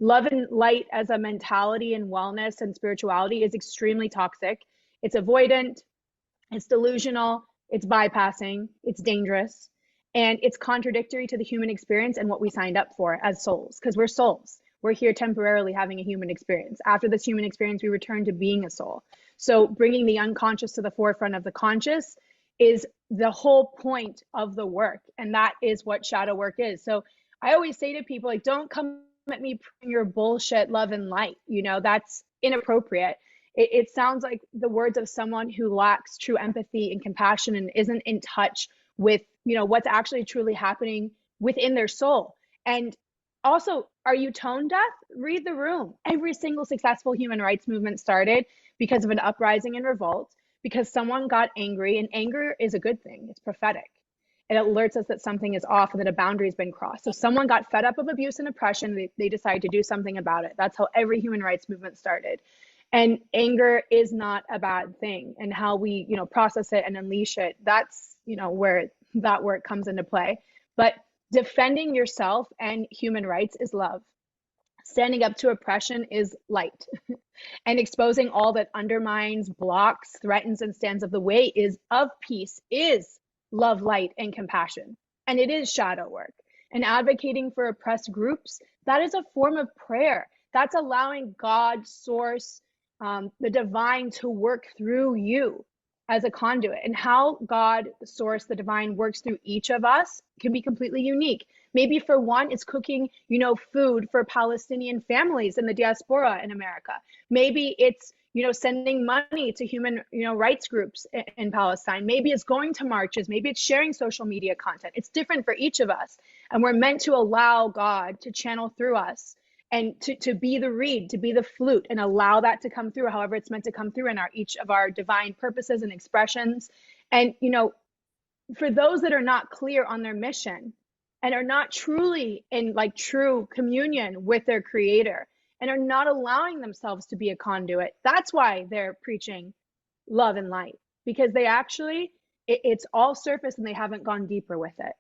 Love and light as a mentality and wellness and spirituality is extremely toxic. It's avoidant, it's delusional, it's bypassing, it's dangerous, and it's contradictory to the human experience and what we signed up for as souls, because we're souls. We're here temporarily having a human experience. After this human experience, we return to being a soul. So bringing the unconscious to the forefront of the conscious is the whole point of the work. And that is what shadow work is. So I always say to people, like, don't come at me bring your bullshit love and light. That's inappropriate. It sounds like the words of someone who lacks true empathy and compassion and isn't in touch with, what's actually truly happening within their soul. And also, are you tone deaf? Read the room. Every single successful human rights movement started because of an uprising and revolt, because someone got angry, and anger is a good thing. It's prophetic. It alerts us that something is off and that a boundary has been crossed. So someone got fed up of abuse and oppression. They decided to do something about it. That's how every human rights movement started. And anger is not a bad thing, and how we, process it and unleash it, that's, where that work comes into play. But defending yourself and human rights is love. Standing up to oppression is light. And exposing all that undermines, blocks, threatens, and stands of the way is of peace, is love, light, and compassion. And it is shadow work. And advocating for oppressed groups, that is a form of prayer. That's allowing God, source, the divine to work through you as a conduit. And how God, source, the divine works through each of us can be completely unique. Maybe for one, it's cooking, food for Palestinian families in the diaspora in America. Maybe it's, sending money to human, rights groups in Palestine. Maybe it's going to marches. Maybe it's sharing social media content. It's different for each of us. And we're meant to allow God to channel through us and to be the reed, to be the flute, and allow that to come through however it's meant to come through in each of our divine purposes and expressions. And, for those that are not clear on their mission and are not truly in true communion with their creator and are not allowing themselves to be a conduit, that's why they're preaching love and light, because they actually, it's all surface and they haven't gone deeper with it,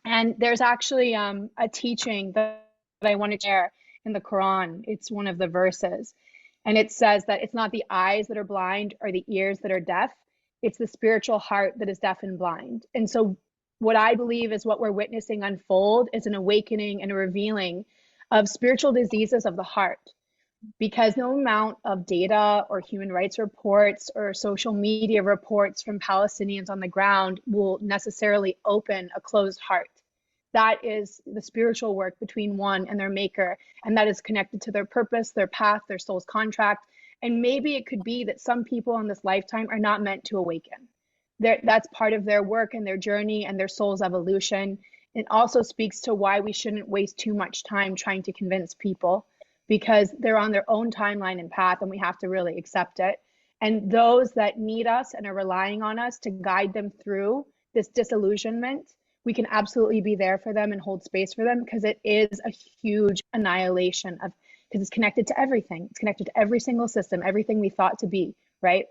And there's actually a teaching that I want to share in the Quran. It's one of the verses. And it says that it's not the eyes that are blind or the ears that are deaf. It's the spiritual heart that is deaf and blind. And so what I believe is what we're witnessing unfold is an awakening and a revealing of spiritual diseases of the heart. Because no amount of data or human rights reports or social media reports from Palestinians on the ground will necessarily open a closed heart. That is the spiritual work between one and their maker, and that is connected to their purpose, their path, their soul's contract. And maybe it could be that some people in this lifetime are not meant to awaken. That's part of their work and their journey and their soul's evolution. It also speaks to why we shouldn't waste too much time trying to convince people, because they're on their own timeline and path, and we have to really accept it. And those that need us and are relying on us to guide them through this disillusionment, we can absolutely be there for them and hold space for them, because it is a huge annihilation of, because it's connected to everything. It's connected to every single system, everything we thought to be, right?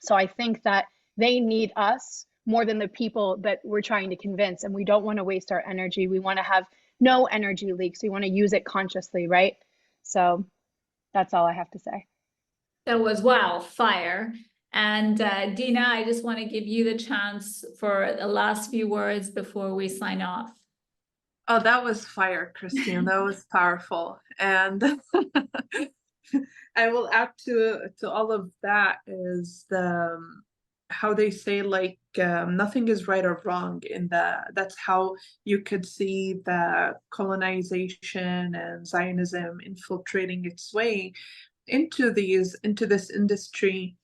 So I think that they need us more than the people that we're trying to convince, and we don't want to waste our energy. We want to have no energy leaks. We want to use it consciously, right? So that's all I have to say. That was, wow, fire. And Dina, I just want to give you the chance for the last few words before we sign off. Oh, that was fire, Christine. That was powerful. And I will add to all of that is the how they say nothing is right or wrong that's how you could see the colonization and Zionism infiltrating its way into this industry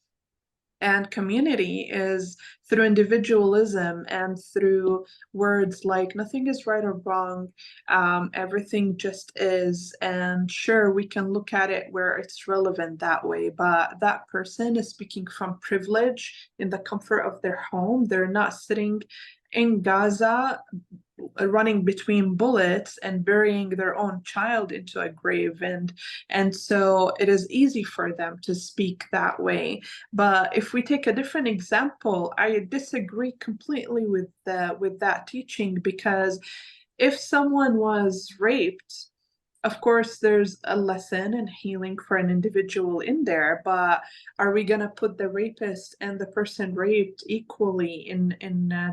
and community is through individualism and through words like nothing is right or wrong, everything just is. And sure, we can look at it where it's relevant that way, but that person is speaking from privilege in the comfort of their home. They're not sitting in Gaza running between bullets and burying their own child into a grave, and so it is easy for them to speak that way. But if we take a different example, I disagree completely with that teaching, because if someone was raped, of course, there's a lesson and healing for an individual in there, but are we going to put the rapist and the person raped equally in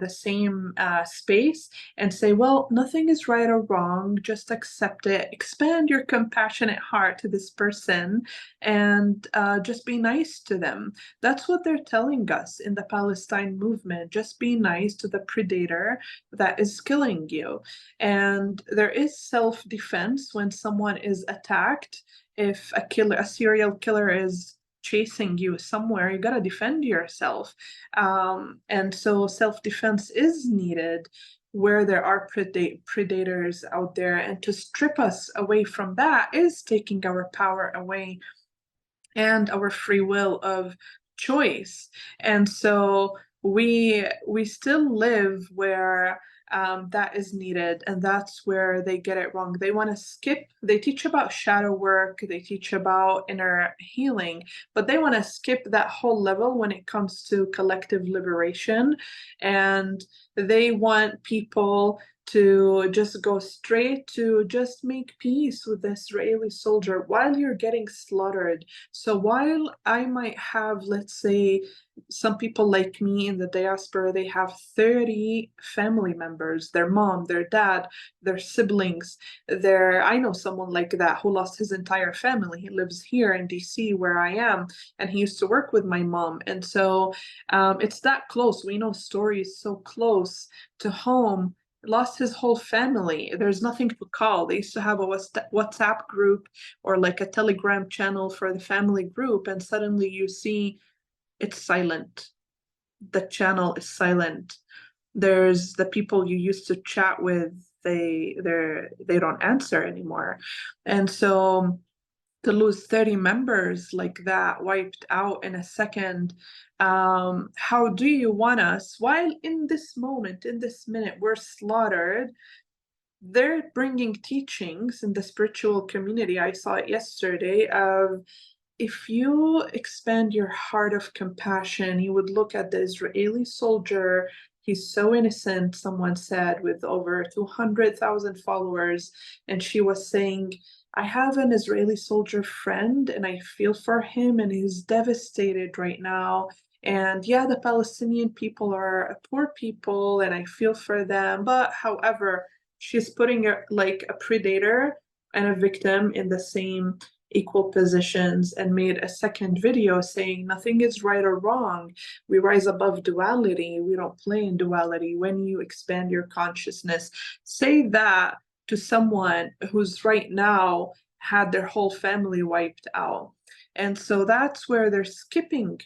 the same space and say, well, nothing is right or wrong, just accept it, expand your compassionate heart to this person, and just be nice to them? That's what they're telling us in the Palestine movement. Just be nice to the predator that is killing you. And there is self-defense when someone is attacked. If a serial killer is chasing you somewhere, you gotta defend yourself. And so self-defense is needed where there are predators out there. And to strip us away from that is taking our power away and our free will of choice. And so we still live where that is needed. And that's where they get it wrong. They want to skip, they teach about shadow work, they teach about inner healing, but they want to skip that whole level when it comes to collective liberation. And they want people to just go straight to just make peace with the Israeli soldier while you're getting slaughtered. So while I might have, let's say, some people like me in the diaspora, they have 30 family members, their mom, their dad, their siblings, I know someone like that who lost his entire family. He lives here in DC where I am, and he used to work with my mom. And so it's that close. We know stories so close to home. Lost his whole family. There's nothing to call. They used to have a WhatsApp group or like a Telegram channel for the family group, and suddenly you see it's silent. The channel is silent. There's the people you used to chat with, they don't answer anymore. And so to lose 30 members like that, wiped out in a second, how do you want us, while in this moment, in this minute, we're slaughtered, they're bringing teachings in the spiritual community. I saw it yesterday of, if you expand your heart of compassion, you would look at the Israeli soldier. He's so innocent, someone said, with over 200,000 followers. And she was saying, I have an Israeli soldier friend and I feel for him, and he's devastated right now. And yeah, the Palestinian people are a poor people and I feel for them. But however, she's putting like a predator and a victim in the same equal positions, and made a second video saying nothing is right or wrong. We rise above duality. We don't play in duality. When you expand your consciousness, say that to someone who's right now had their whole family wiped out. And so that's where they're skipping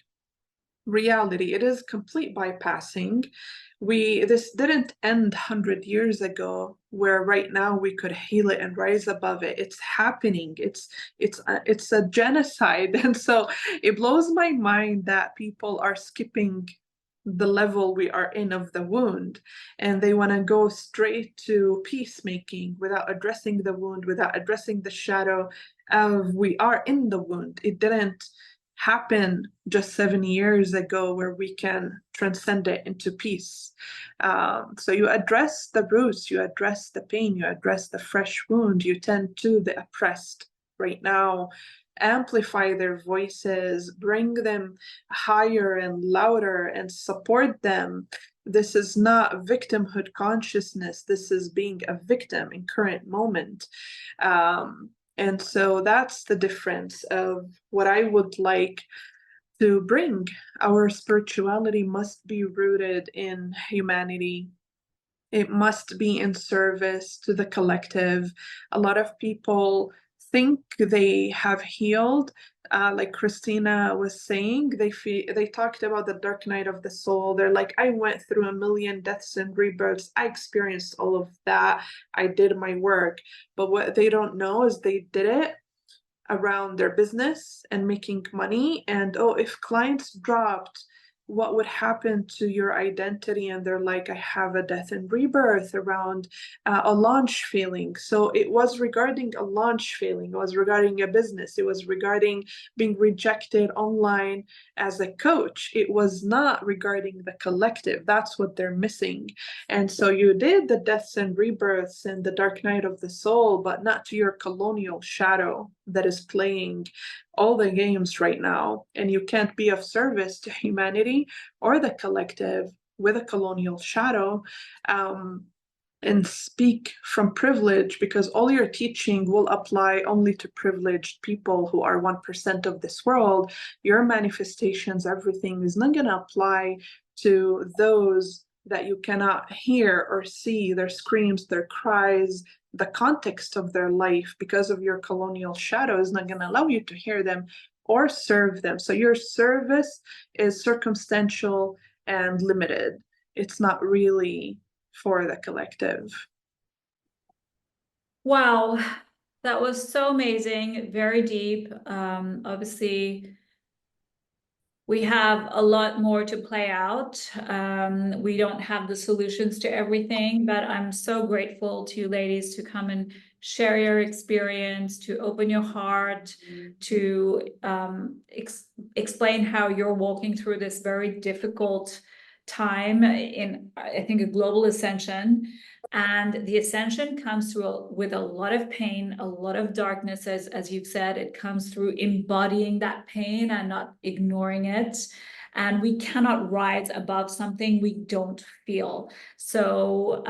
reality. It is complete bypassing. This didn't end 100 years ago, where right now we could heal it and rise above it. It's happening. It's a genocide. And so it blows my mind that people are skipping the level we are in of the wound, and they want to go straight to peacemaking without addressing the wound, without addressing the shadow of we are in the wound. It didn't happen just 7 years ago where we can transcend it into peace. So you address the roots, you address the pain, you address the fresh wound, you tend to the oppressed right now, amplify their voices, bring them higher and louder and support them. This is not victimhood consciousness. This is being a victim in current moment. And so that's the difference of what I would like to bring. Our spirituality must be rooted in humanity. It must be in service to the collective. A lot of people think they have healed, like Christina was saying. They talked about the dark night of the soul. They're like, I went through 1,000,000 deaths and rebirths. I experienced all of that. I did my work. But what they don't know is they did it around their business and making money. And oh, if clients dropped, what would happen to your identity? And they're like, I have a death and rebirth around a launch failing. So it was regarding a launch failing. It was regarding a business. It was regarding being rejected online as a coach. It was not regarding the collective. That's what they're missing. And so you did the deaths and rebirths and the dark night of the soul, but not to your colonial shadow that is playing all the games right now. And you can't be of service to humanity or the collective with a colonial shadow, and speak from privilege, because all your teaching will apply only to privileged people who are 1% of this world. Your manifestations, everything is not going to apply to those that you cannot hear or see their screams, their cries, the context of their life, because of your colonial shadow is not going to allow you to hear them or serve them. So your service is circumstantial and limited. It's not really for the collective. Wow, that was so amazing, very deep. Obviously, we have a lot more to play out. We don't have the solutions to everything, but I'm so grateful to you ladies to come and share your experience, to open your heart, to explain how you're walking through this very difficult time in, I think, a global ascension. And the ascension comes through with a lot of pain, a lot of darkness, as you've said. It comes through embodying that pain and not ignoring it. And we cannot rise above something we don't feel. So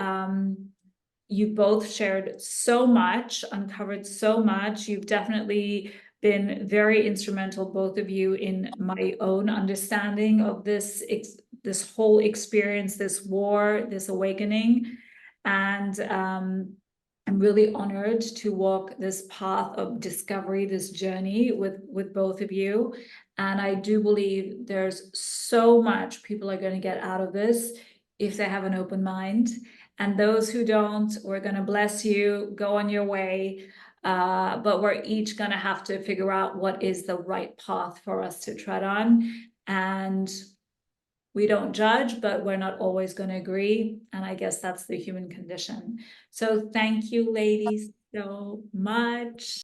you both shared so much, uncovered so much. You've definitely been very instrumental, both of you, in my own understanding of this whole experience, this war, this awakening. And I'm really honored to walk this path of discovery, this journey with both of you. And I do believe there's so much people are going to get out of this if they have an open mind. And those who don't, we're going to bless you, go on your way. But we're each going to have to figure out what is the right path for us to tread on. And we don't judge, but we're not always going to agree. And I guess that's the human condition. So thank you, ladies, so much.